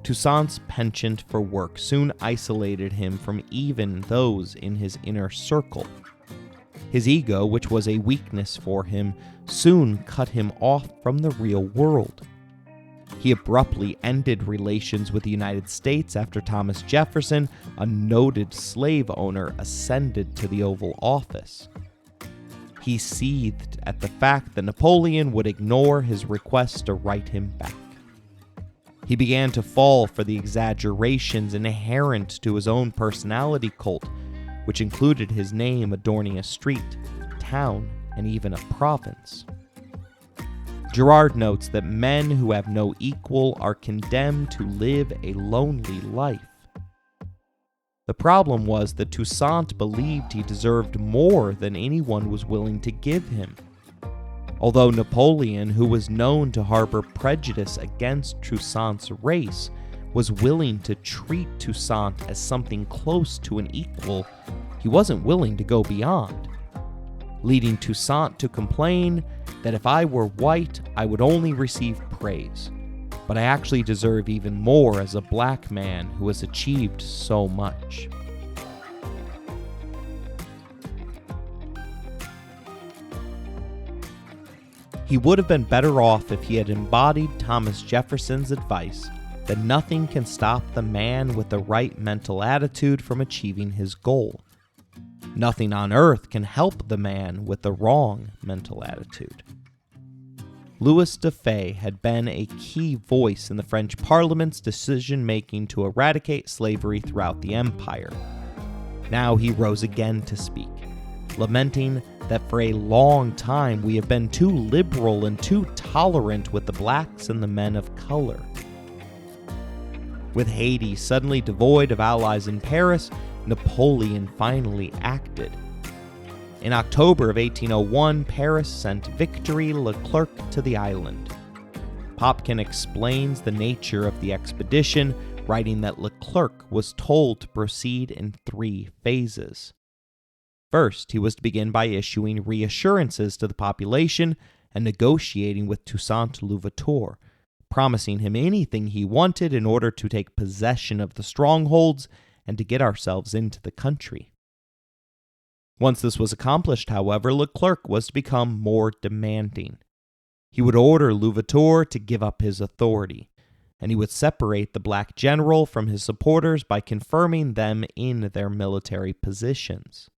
Toussaint's penchant for work soon isolated him from even those in his inner circle. His ego, which was a weakness for him, soon cut him off from the real world. He abruptly ended relations with the United States after Thomas Jefferson, a noted slave owner, ascended to the Oval Office. He seethed at the fact that Napoleon would ignore his request to write him back. He began to fall for the exaggerations inherent to his own personality cult, which included his name adorning a street, town, and even a province. Girard notes that men who have no equal are condemned to live a lonely life. The problem was that Toussaint believed he deserved more than anyone was willing to give him. Although Napoleon, who was known to harbor prejudice against Toussaint's race, was willing to treat Toussaint as something close to an equal, he wasn't willing to go beyond, leading Toussaint to complain that if I were white, I would only receive praise, but I actually deserve even more as a black man who has achieved so much. He would have been better off if he had embodied Thomas Jefferson's advice that nothing can stop the man with the right mental attitude from achieving his goal. Nothing on earth can help the man with the wrong mental attitude. Louis Dauphin had been a key voice in the French Parliament's decision-making to eradicate slavery throughout the empire. Now he rose again to speak, lamenting that for a long time we have been too liberal and too tolerant with the blacks and the men of color. With Haiti suddenly devoid of allies in Paris, Napoleon finally acted. In October of 1801, Paris sent Victor Leclerc to the island. Popkin explains the nature of the expedition, writing that Leclerc was told to proceed in 3 phases. First, he was to begin by issuing reassurances to the population and negotiating with Toussaint Louverture, promising him anything he wanted in order to take possession of the strongholds and to get ourselves into the country. Once this was accomplished, however, Leclerc was to become more demanding. He would order Louverture to give up his authority, and he would separate the black general from his supporters by confirming them in their military positions.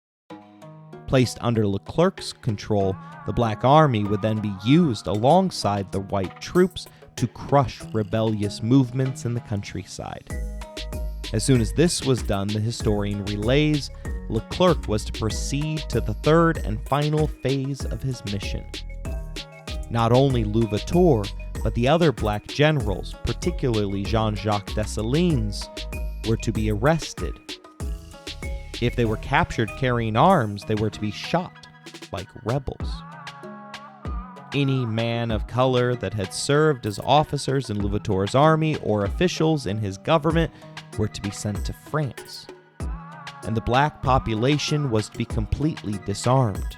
Placed under Leclerc's control, the Black Army would then be used alongside the white troops to crush rebellious movements in the countryside. As soon as this was done, the historian relays, Leclerc was to proceed to the 3rd and final phase of his mission. Not only Louverture, but the other black generals, particularly Jean-Jacques Dessalines, were to be arrested. If they were captured carrying arms, they were to be shot like rebels. Any man of color that had served as officers in Louverture's army or officials in his government were to be sent to France, and the black population was to be completely disarmed.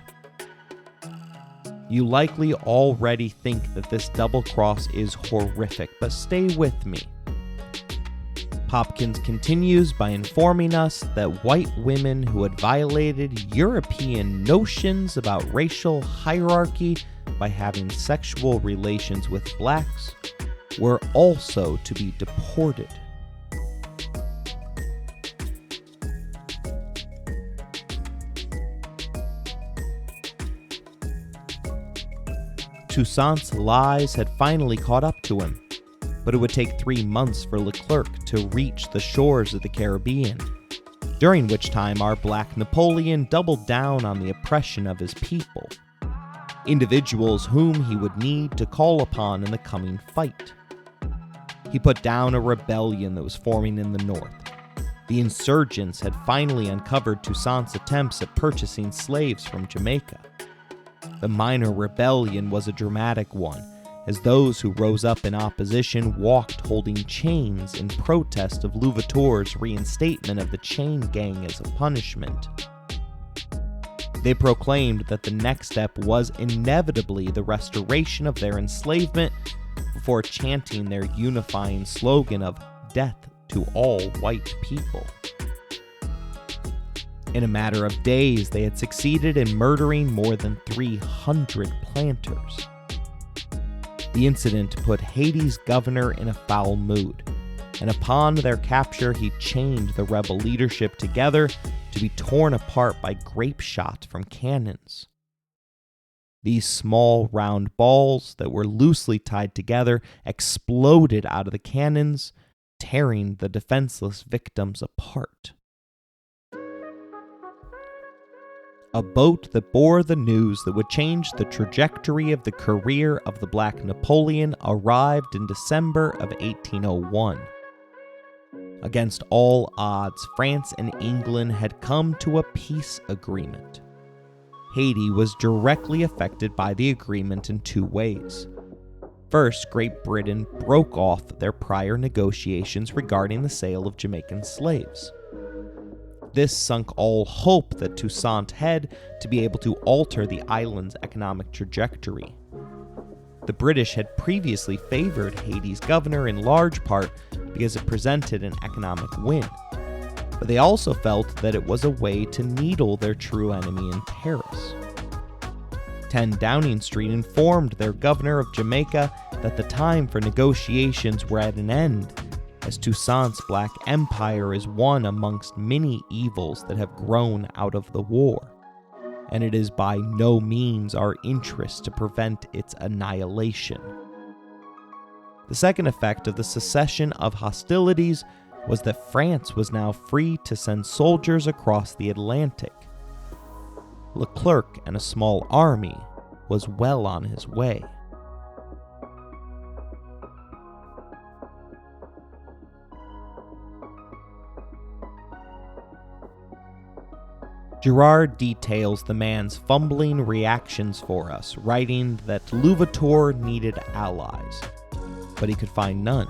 You likely already think that this double cross is horrific, but stay with me. Hopkins continues by informing us that white women who had violated European notions about racial hierarchy by having sexual relations with blacks were also to be deported. Toussaint's lies had finally caught up to him, but it would take 3 months for Leclerc to reach the shores of the Caribbean, during which time our Black Napoleon doubled down on the oppression of his people, individuals whom he would need to call upon in the coming fight. He put down a rebellion that was forming in the north. The insurgents had finally uncovered Toussaint's attempts at purchasing slaves from Jamaica. The minor rebellion was a dramatic one, as those who rose up in opposition walked holding chains in protest of Louverture's reinstatement of the chain gang as a punishment. They proclaimed that the next step was inevitably the restoration of their enslavement before chanting their unifying slogan of "Death to all white people." In a matter of days, they had succeeded in murdering more than 300 planters. The incident put Haiti's governor in a foul mood, and upon their capture, he chained the rebel leadership together to be torn apart by grape shot from cannons. These small, round balls that were loosely tied together exploded out of the cannons, tearing the defenseless victims apart. A boat that bore the news that would change the trajectory of the career of the Black Napoleon arrived in December of 1801. Against all odds, France and England had come to a peace agreement. Haiti was directly affected by the agreement in 2 ways. First, Great Britain broke off their prior negotiations regarding the sale of Jamaican slaves. This sunk all hope that Toussaint had to be able to alter the island's economic trajectory. The British had previously favored Haiti's governor in large part because it presented an economic win, but they also felt that it was a way to needle their true enemy in Paris. 10 Downing Street informed their governor of Jamaica that the time for negotiations were at an end, as Toussaint's Black Empire is one amongst many evils that have grown out of the war, and it is by no means our interest to prevent its annihilation. The second effect of the cessation of hostilities was that France was now free to send soldiers across the Atlantic. Leclerc and a small army was well on his way. Girard details the man's fumbling reactions for us, writing that Louverture needed allies, but he could find none.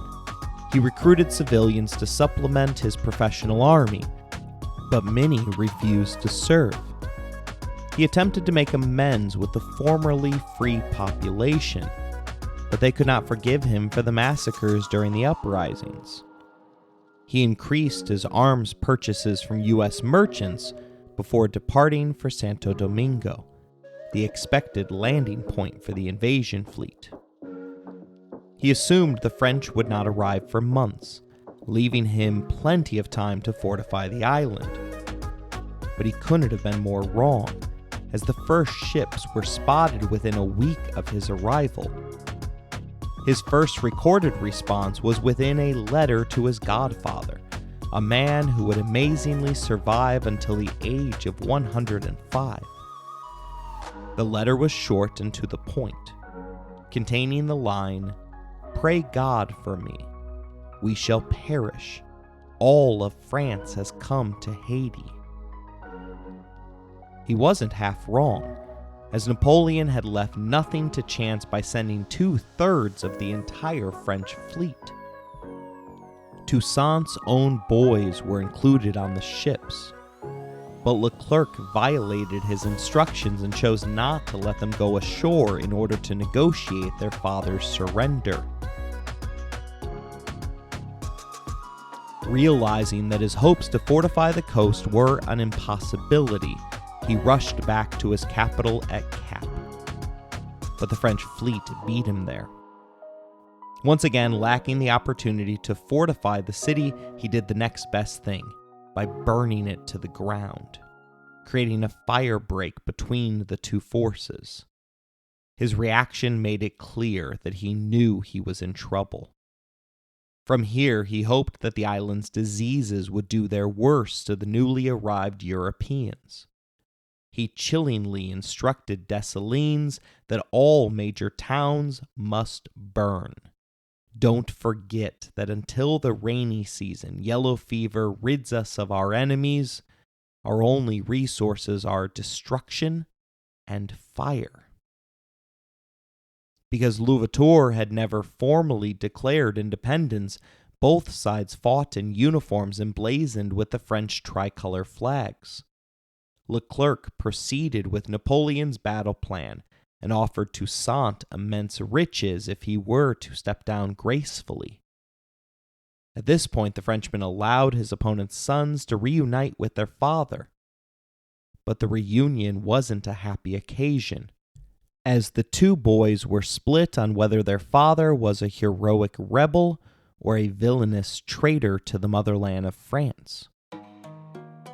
He recruited civilians to supplement his professional army, but many refused to serve. He attempted to make amends with the formerly free population, but they could not forgive him for the massacres during the uprisings. He increased his arms purchases from U.S. merchants before departing for Santo Domingo, the expected landing point for the invasion fleet. He assumed the French would not arrive for months, leaving him plenty of time to fortify the island. But he couldn't have been more wrong, as the first ships were spotted within a week of his arrival. His first recorded response was within a letter to his godfather, a man who would amazingly survive until the age of 105. The letter was short and to the point, containing the line, "Pray God for me. We shall perish. All of France has come to Haiti." He wasn't half wrong, as Napoleon had left nothing to chance by sending 2/3 of the entire French fleet. Toussaint's own boys were included on the ships, but Leclerc violated his instructions and chose not to let them go ashore in order to negotiate their father's surrender. Realizing that his hopes to fortify the coast were an impossibility, he rushed back to his capital at Cap. But the French fleet beat him there. Once again, lacking the opportunity to fortify the city, he did the next best thing by burning it to the ground, creating a fire break between the two forces. His reaction made it clear that he knew he was in trouble. From here, he hoped that the island's diseases would do their worst to the newly arrived Europeans. He chillingly instructed Dessalines that all major towns must burn. Don't forget that until the rainy season, yellow fever rids us of our enemies. Our only resources are destruction and fire. Because Louverture had never formally declared independence, both sides fought in uniforms emblazoned with the French tricolor flags. Leclerc proceeded with Napoleon's battle plan and offered Toussaint immense riches if he were to step down gracefully. At this point, the Frenchman allowed his opponent's sons to reunite with their father. But the reunion wasn't a happy occasion, as the two boys were split on whether their father was a heroic rebel or a villainous traitor to the motherland of France.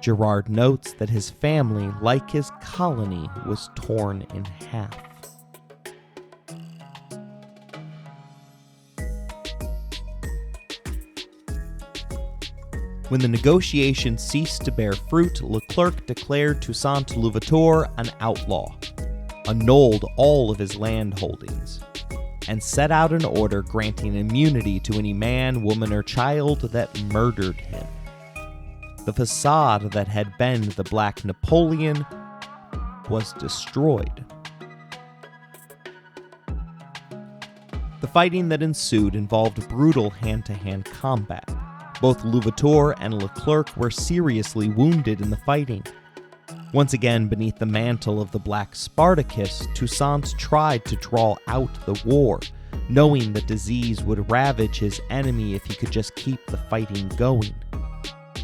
Gerard notes that his family, like his colony, was torn in half. When the negotiations ceased to bear fruit, Leclerc declared Toussaint Louverture an outlaw, annulled all of his land holdings, and set out an order granting immunity to any man, woman, or child that murdered him. The facade that had been the Black Napoleon was destroyed. The fighting that ensued involved brutal hand-to-hand combat. Both Louverture and Leclerc were seriously wounded in the fighting. Once again, beneath the mantle of the Black Spartacus, Toussaint tried to draw out the war, knowing that disease would ravage his enemy if he could just keep the fighting going.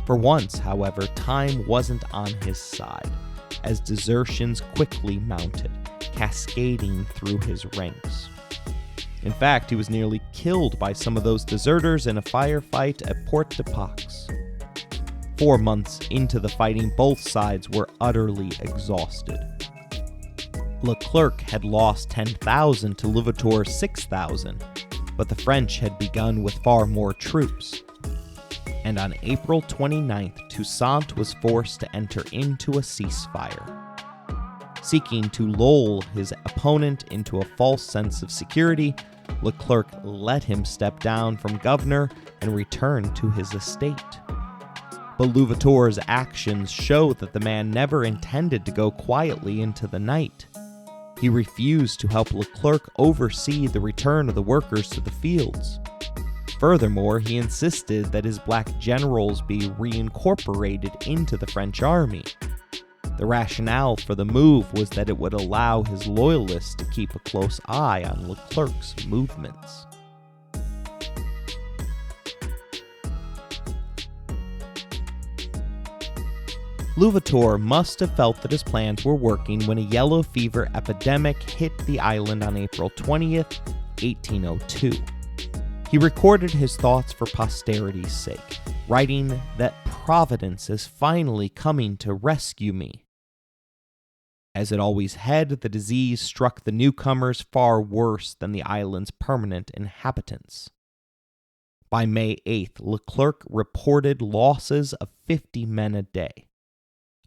For once, however, time wasn't on his side, as desertions quickly mounted, cascading through his ranks. In fact, he was nearly killed by some of those deserters in a firefight at Port-de-Paix. 4 months into the fighting, both sides were utterly exhausted. Leclerc had lost 10,000 to Louverture's 6,000, but the French had begun with far more troops. And on April 29th, Toussaint was forced to enter into a ceasefire. Seeking to lull his opponent into a false sense of security, Leclerc let him step down from governor and return to his estate. But Louverture's actions show that the man never intended to go quietly into the night. He refused to help Leclerc oversee the return of the workers to the fields. Furthermore, he insisted that his black generals be reincorporated into the French army. The rationale for the move was that it would allow his loyalists to keep a close eye on Leclerc's movements. Louverture must have felt that his plans were working when a yellow fever epidemic hit the island on April 20th, 1802. He recorded his thoughts for posterity's sake, writing that Providence is finally coming to rescue me. As it always had, the disease struck the newcomers far worse than the island's permanent inhabitants. By May 8th, Leclerc reported losses of 50 men a day.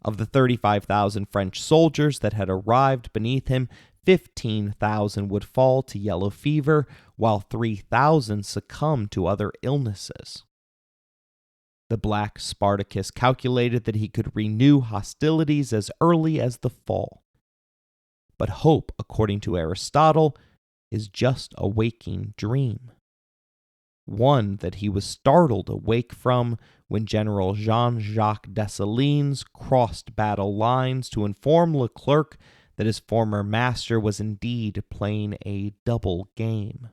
Of the 35,000 French soldiers that had arrived beneath him, 15,000 would fall to yellow fever, while 3,000 succumbed to other illnesses. The Black Spartacus calculated that he could renew hostilities as early as the fall. But hope, according to Aristotle, is just a waking dream. One that he was startled awake from when General Jean-Jacques Dessalines crossed battle lines to inform Leclerc that his former master was indeed playing a double game.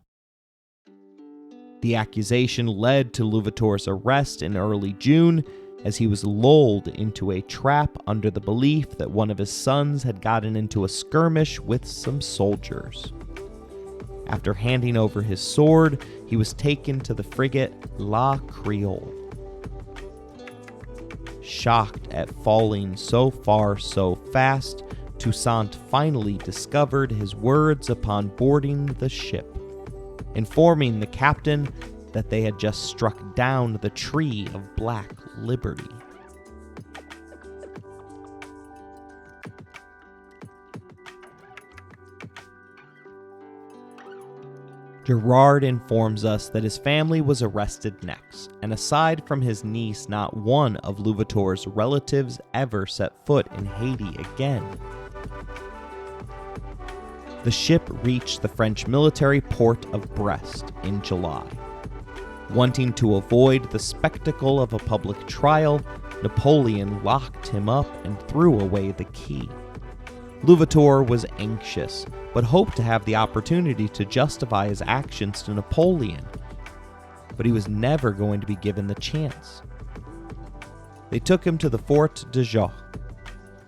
The accusation led to Louverture's arrest in early June, as he was lulled into a trap under the belief that one of his sons had gotten into a skirmish with some soldiers. After handing over his sword, he was taken to the frigate La Creole. Shocked at falling so far so fast, Toussaint finally discovered his words upon boarding the ship, informing the captain that they had just struck down the tree of black liberty. Gerard informs us that his family was arrested next, and aside from his niece, not one of Louverture's relatives ever set foot in Haiti again. The ship reached the French military port of Brest in July. Wanting to avoid the spectacle of a public trial, Napoleon locked him up and threw away the key. Louverture was anxious, but hoped to have the opportunity to justify his actions to Napoleon. But he was never going to be given the chance. They took him to the Fort de Joux,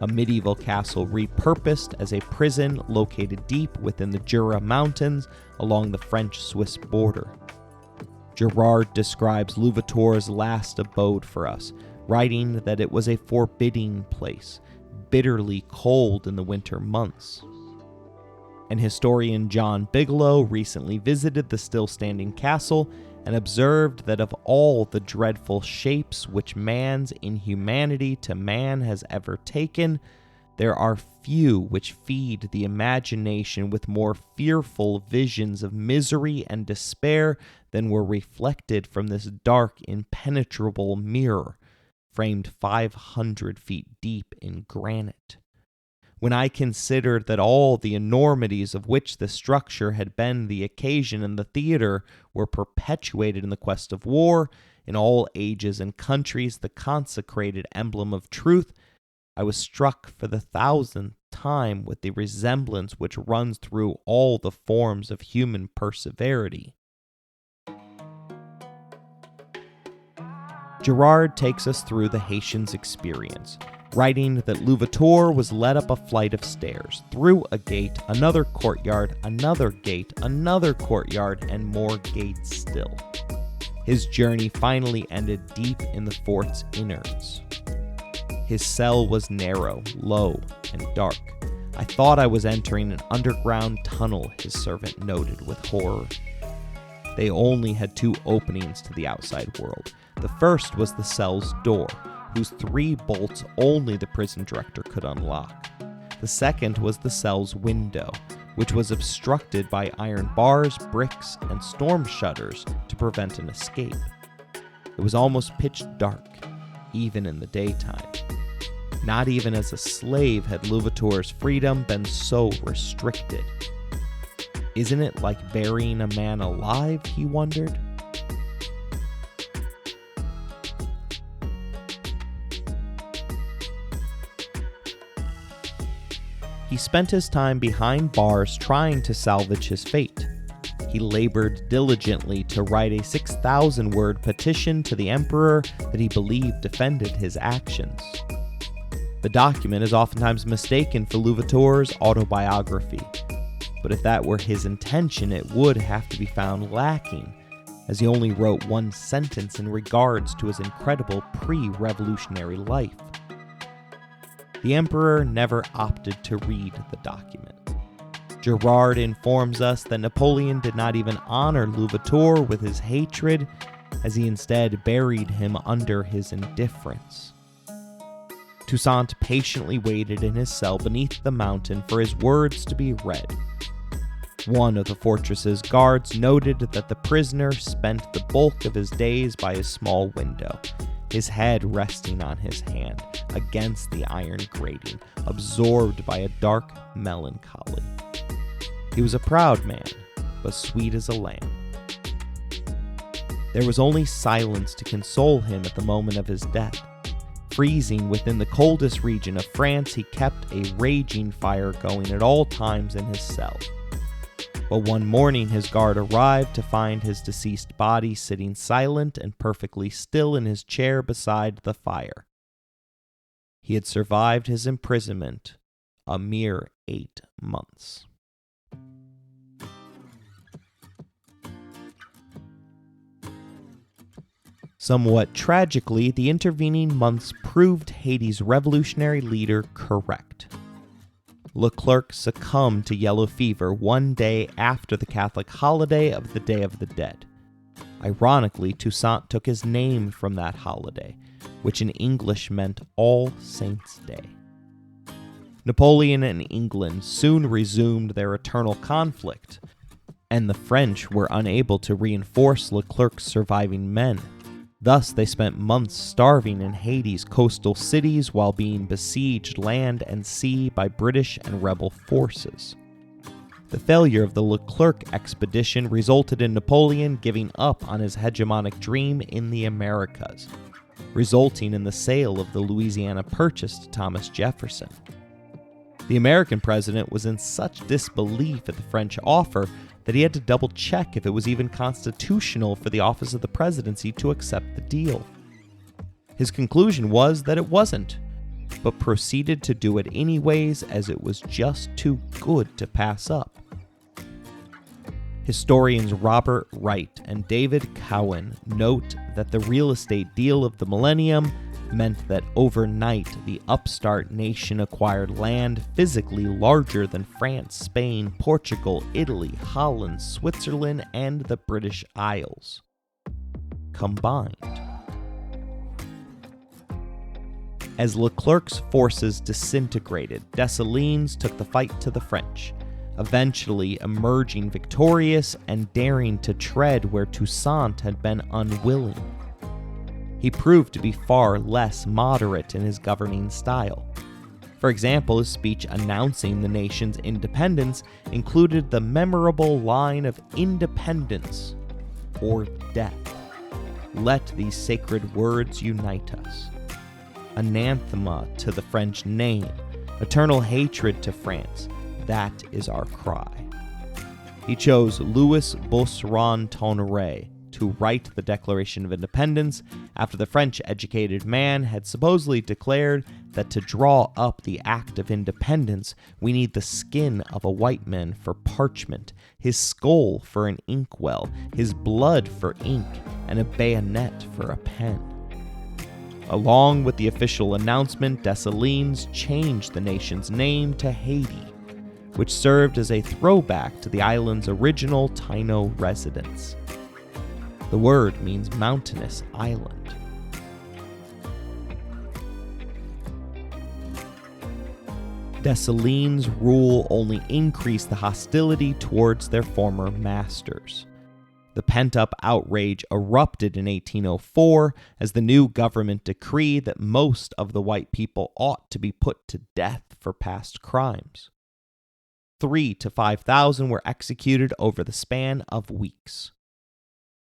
a medieval castle repurposed as a prison located deep within the Jura Mountains along the French-Swiss border. Gerard describes Louverture's last abode for us, writing that it was a forbidding place, bitterly cold in the winter months. And historian John Bigelow recently visited the still-standing castle and observed that of all the dreadful shapes which man's inhumanity to man has ever taken, there are few which feed the imagination with more fearful visions of misery and despair than were reflected from this dark, impenetrable mirror, framed 500 feet deep in granite. When I considered that all the enormities of which the structure had been the occasion and the theater were perpetuated in the quest of war, in all ages and countries the consecrated emblem of truth, I was struck for the 1000th time with the resemblance which runs through all the forms of human perseverity. Gerard takes us through the Haitian's experience, writing that Louverture was led up a flight of stairs, through a gate, another courtyard, another gate, another courtyard, and more gates still. His journey finally ended deep in the fort's innards. His cell was narrow, low, and dark. I thought I was entering an underground tunnel, his servant noted with horror. They only had 2 openings to the outside world. The first was the cell's door, whose 3 bolts only the prison director could unlock. The second was the cell's window, which was obstructed by iron bars, bricks, and storm shutters to prevent an escape. It was almost pitch dark, even in the daytime. Not even as a slave had Louverture's freedom been so restricted. Isn't it like burying a man alive, he wondered? He spent his time behind bars trying to salvage his fate. He labored diligently to write a 6,000-word petition to the emperor that he believed defended his actions. The document is oftentimes mistaken for Louverture's autobiography, but if that were his intention, it would have to be found lacking, as he only wrote 1 sentence in regards to his incredible pre-revolutionary life. The emperor never opted to read the document. Gerard informs us that Napoleon did not even honor Louverture with his hatred, as he instead buried him under his indifference. Toussaint patiently waited in his cell beneath the mountain for his words to be read. One of the fortress's guards noted that the prisoner spent the bulk of his days by his small window, his head resting on his hand against the iron grating, absorbed by a dark melancholy. He was a proud man, but sweet as a lamb. There was only silence to console him at the moment of his death. Freezing within the coldest region of France, he kept a raging fire going at all times in his cell. But one morning his guard arrived to find his deceased body sitting silent and perfectly still in his chair beside the fire. He had survived his imprisonment a mere 8 months. Somewhat tragically, the intervening months proved Haiti's revolutionary leader correct. Leclerc succumbed to yellow fever one day after the Catholic holiday of the Day of the Dead. Ironically, Toussaint took his name from that holiday, which in English meant All Saints' Day. Napoleon and England soon resumed their eternal conflict, and the French were unable to reinforce Leclerc's surviving men. Thus, they spent months starving in Haiti's coastal cities while being besieged land and sea by British and rebel forces. The failure of the Leclerc expedition resulted in Napoleon giving up on his hegemonic dream in the Americas, resulting in the sale of the Louisiana Purchase to Thomas Jefferson. The American president was in such disbelief at the French offer that he had to double-check if it was even constitutional for the office of the presidency to accept the deal. His conclusion was that it wasn't, but proceeded to do it anyways as it was just too good to pass up. Historians Robert Wright and David Cowan note that the real estate deal of the millennium meant that overnight the upstart nation acquired land physically larger than France, Spain, Portugal, Italy, Holland, Switzerland, and the British Isles combined. As Leclerc's forces disintegrated, Dessalines took the fight to the French, eventually emerging victorious and daring to tread where Toussaint had been unwilling. He proved to be far less moderate in his governing style. For example, his speech announcing the nation's independence included the memorable line of independence or death. Let these sacred words unite us. Anathema to the French name, eternal hatred to France, that is our cry. He chose Louis Bossuet-Tonnerre to write the Declaration of Independence after the French-educated man had supposedly declared that to draw up the Act of Independence, we need the skin of a white man for parchment, his skull for an inkwell, his blood for ink, and a bayonet for a pen. Along with the official announcement, Dessalines changed the nation's name to Haiti, which served as a throwback to the island's original Taino residents. The word means mountainous island. Dessalines' rule only increased the hostility towards their former masters. The pent-up outrage erupted in 1804 as the new government decreed that most of the white people ought to be put to death for past crimes. 3,000 to 5,000 were executed over the span of weeks.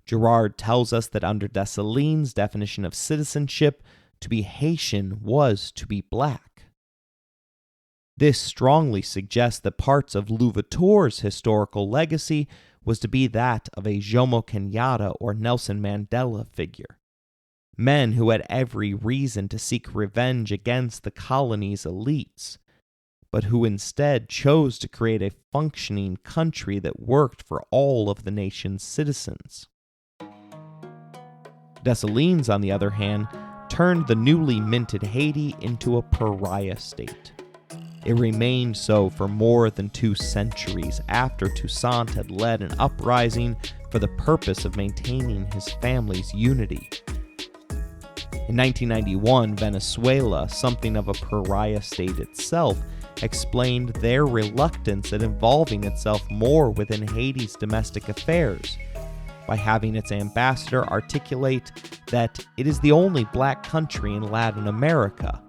Girard tells us that under Dessalines' definition of citizenship, to be Haitian was to be black. This strongly suggests that parts of Louverture's historical legacy was to be that of a Jomo Kenyatta or Nelson Mandela figure, men who had every reason to seek revenge against the colony's elites, but who instead chose to create a functioning country that worked for all of the nation's citizens. Dessalines, on the other hand, turned the newly minted Haiti into a pariah state. It remained so for more than 2 centuries after Toussaint had led an uprising for the purpose of maintaining his family's unity. In 1991, Venezuela, something of a pariah state itself, explained their reluctance at involving itself more within Haiti's domestic affairs, by having its ambassador articulate that it is the only black country in Latin America,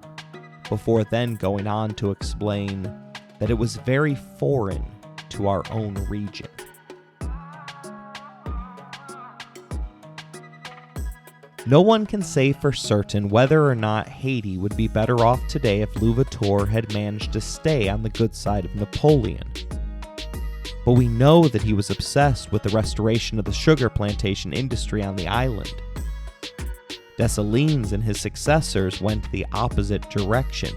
before then going on to explain that it was very foreign to our own region. No one can say for certain whether or not Haiti would be better off today if Louverture had managed to stay on the good side of Napoleon. But we know that he was obsessed with the restoration of the sugar plantation industry on the island. Dessalines and his successors went the opposite direction,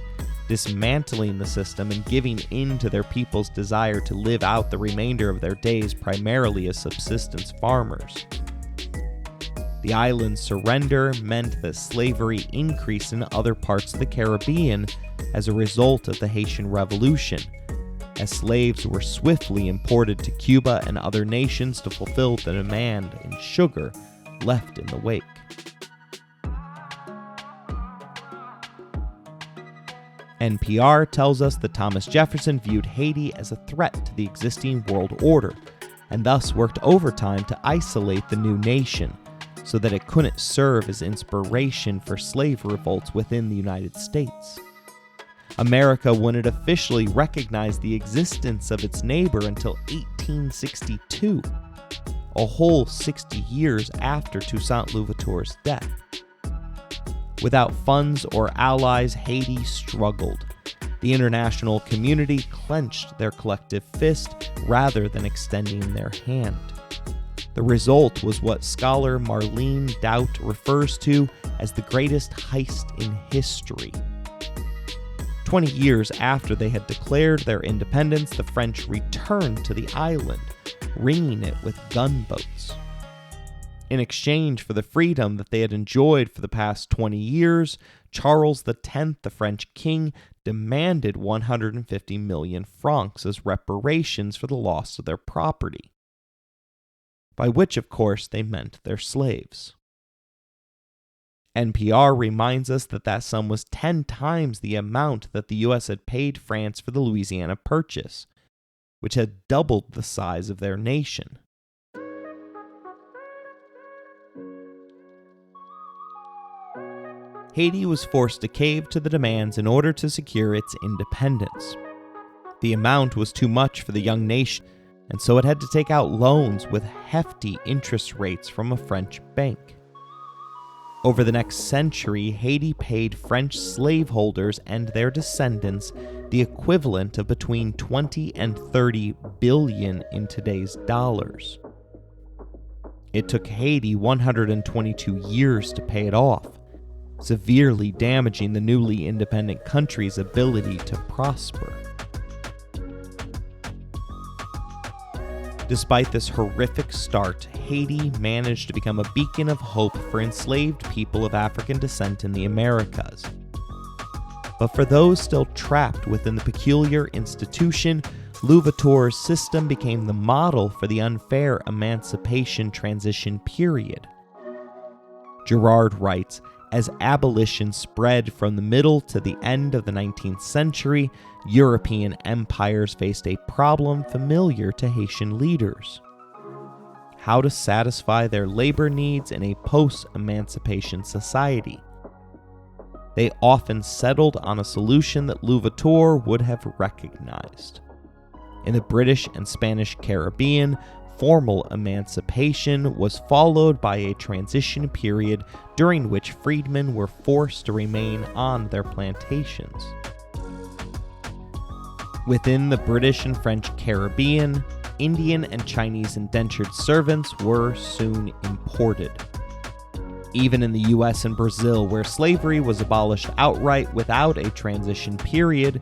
dismantling the system and giving in to their people's desire to live out the remainder of their days primarily as subsistence farmers. The island's surrender meant that slavery increased in other parts of the Caribbean as a result of the Haitian Revolution, as slaves were swiftly imported to Cuba and other nations to fulfill the demand in sugar left in the wake. NPR tells us that Thomas Jefferson viewed Haiti as a threat to the existing world order, and thus worked overtime to isolate the new nation, so that it couldn't serve as inspiration for slave revolts within the United States. America wouldn't officially recognize the existence of its neighbor until 1862, a whole 60 years after Toussaint Louverture's death. Without funds or allies, Haiti struggled. The international community clenched their collective fist rather than extending their hand. The result was what scholar Marlene Doubt refers to as the greatest heist in history. 20 years after they had declared their independence, the French returned to the island, ringing it with gunboats. In exchange for the freedom that they had enjoyed for the past 20 years, Charles X, the French king, demanded 150 million francs as reparations for the loss of their property, by which, of course, they meant their slaves. NPR reminds us that that sum was 10 times the amount that the U.S. had paid France for the Louisiana Purchase, which had doubled the size of their nation. Haiti was forced to cave to the demands in order to secure its independence. The amount was too much for the young nation, and so it had to take out loans with hefty interest rates from a French bank. Over the next century, Haiti paid French slaveholders and their descendants the equivalent of between 20 and 30 billion in today's dollars. It took Haiti 122 years to pay it off, severely damaging the newly independent country's ability to prosper. Despite this horrific start, Haiti managed to become a beacon of hope for enslaved people of African descent in the Americas. But for those still trapped within the peculiar institution, Louverture's system became the model for the unfair emancipation transition period. Girard writes, as abolition spread from the middle to the end of the 19th century, European empires faced a problem familiar to Haitian leaders: how to satisfy their labor needs in a post-emancipation society. They often settled on a solution that Louverture would have recognized. In the British and Spanish Caribbean, formal emancipation was followed by a transition period during which freedmen were forced to remain on their plantations. Within the British and French Caribbean, Indian and Chinese indentured servants were soon imported. Even in the US and Brazil, where slavery was abolished outright without a transition period,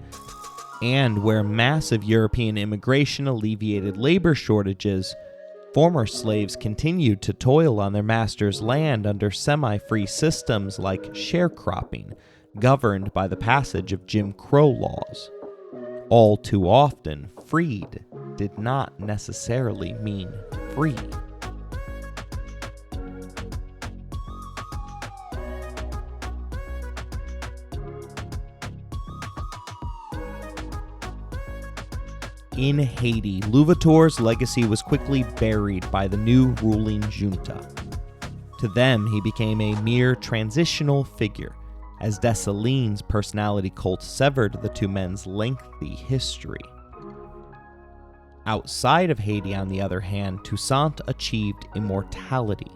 and where massive European immigration alleviated labor shortages, former slaves continued to toil on their master's land under semi-free systems like sharecropping, governed by the passage of Jim Crow laws. All too often, freed did not necessarily mean free. In Haiti, Louverture's legacy was quickly buried by the new ruling junta. To them, he became a mere transitional figure, as Dessalines' personality cult severed the two men's lengthy history. Outside of Haiti, on the other hand, Toussaint achieved immortality.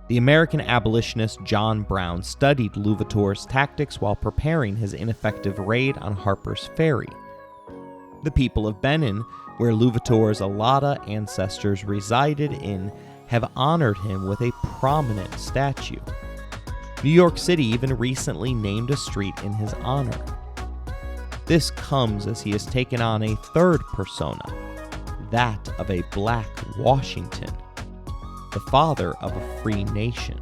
The American abolitionist John Brown studied Louverture's tactics while preparing his ineffective raid on Harper's Ferry. The people of Benin, where Louverture's Alada ancestors resided in, have honored him with a prominent statue. New York City even recently named a street in his honor. This comes as he has taken on a third persona, that of a Black Washington, the father of a free nation.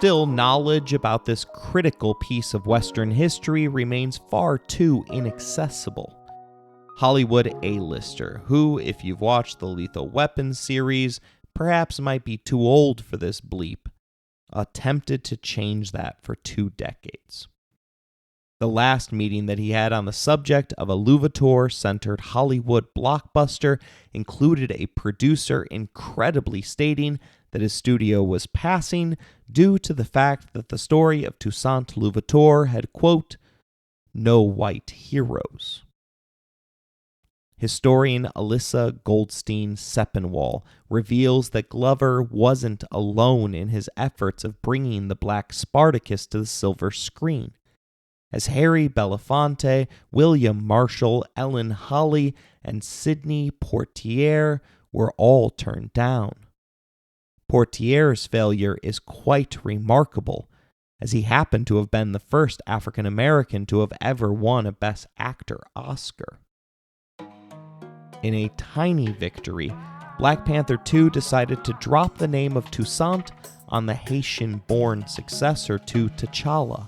Still, knowledge about this critical piece of Western history remains far too inaccessible. Hollywood A-lister, who, if you've watched the Lethal Weapon series, perhaps might be too old for this bleep, attempted to change that for 2 decades. The last meeting that he had on the subject of a Louverture-centered Hollywood blockbuster included a producer incredibly stating that his studio was passing due to the fact that the story of Toussaint Louverture had, quote, no white heroes. Historian Alyssa Goldstein-Sepinwall reveals that Glover wasn't alone in his efforts of bringing the Black Spartacus to the silver screen, as Harry Belafonte, William Marshall, Ellen Holly, and Sidney Poitier were all turned down. Poitier's failure is quite remarkable, as he happened to have been the first African American to have ever won a Best Actor Oscar. In a tiny victory, Black Panther 2 decided to drop the name of Toussaint on the Haitian-born successor to T'Challa,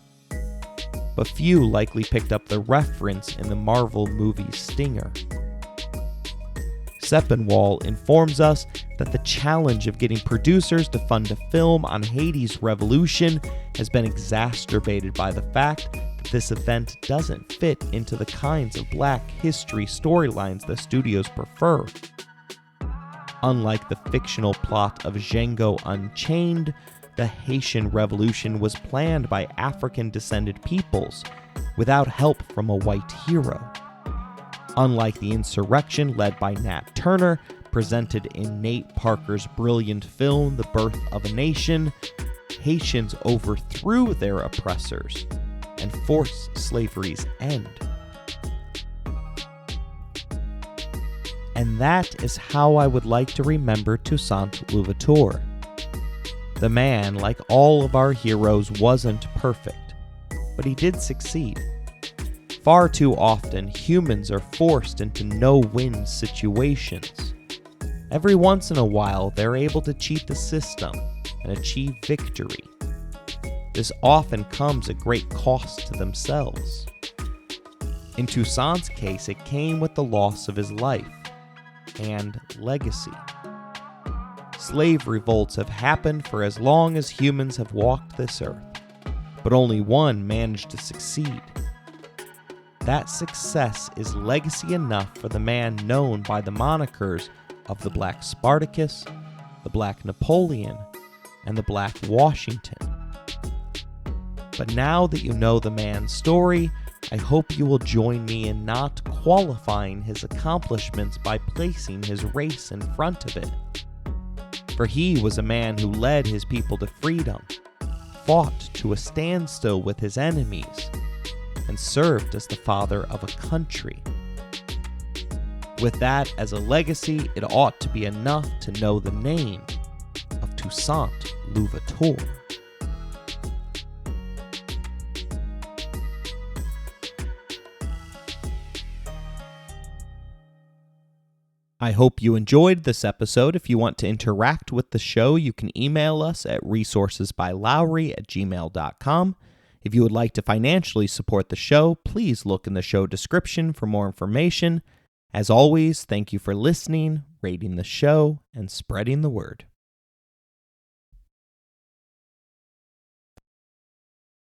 but few likely picked up the reference in the Marvel movie Stinger. Sepinwall informs us that the challenge of getting producers to fund a film on Haiti's revolution has been exacerbated by the fact that this event doesn't fit into the kinds of Black history storylines the studios prefer. Unlike the fictional plot of Django Unchained, the Haitian Revolution was planned by African-descended peoples without help from a white hero. Unlike the insurrection led by Nat Turner, presented in Nate Parker's brilliant film The Birth of a Nation, Haitians overthrew their oppressors and forced slavery's end. And that is how I would like to remember Toussaint Louverture. The man, like all of our heroes, wasn't perfect, but he did succeed. Far too often, humans are forced into no-win situations. Every once in a while, they're able to cheat the system and achieve victory. This often comes at great cost to themselves. In Toussaint's case, it came with the loss of his life and legacy. Slave revolts have happened for as long as humans have walked this earth, but only one managed to succeed. That success is legacy enough for the man known by the monikers of the Black Spartacus, the Black Napoleon, and the Black Washington. But now that you know the man's story, I hope you will join me in not qualifying his accomplishments by placing his race in front of it. For he was a man who led his people to freedom, fought to a standstill with his enemies, and served as the father of a country. With that as a legacy, it ought to be enough to know the name of Toussaint Louverture. I hope you enjoyed this episode. If you want to interact with the show, you can email us at resourcesbylowery@gmail.com. If you would like to financially support the show, please look in the show description for more information. As always, thank you for listening, rating the show, and spreading the word.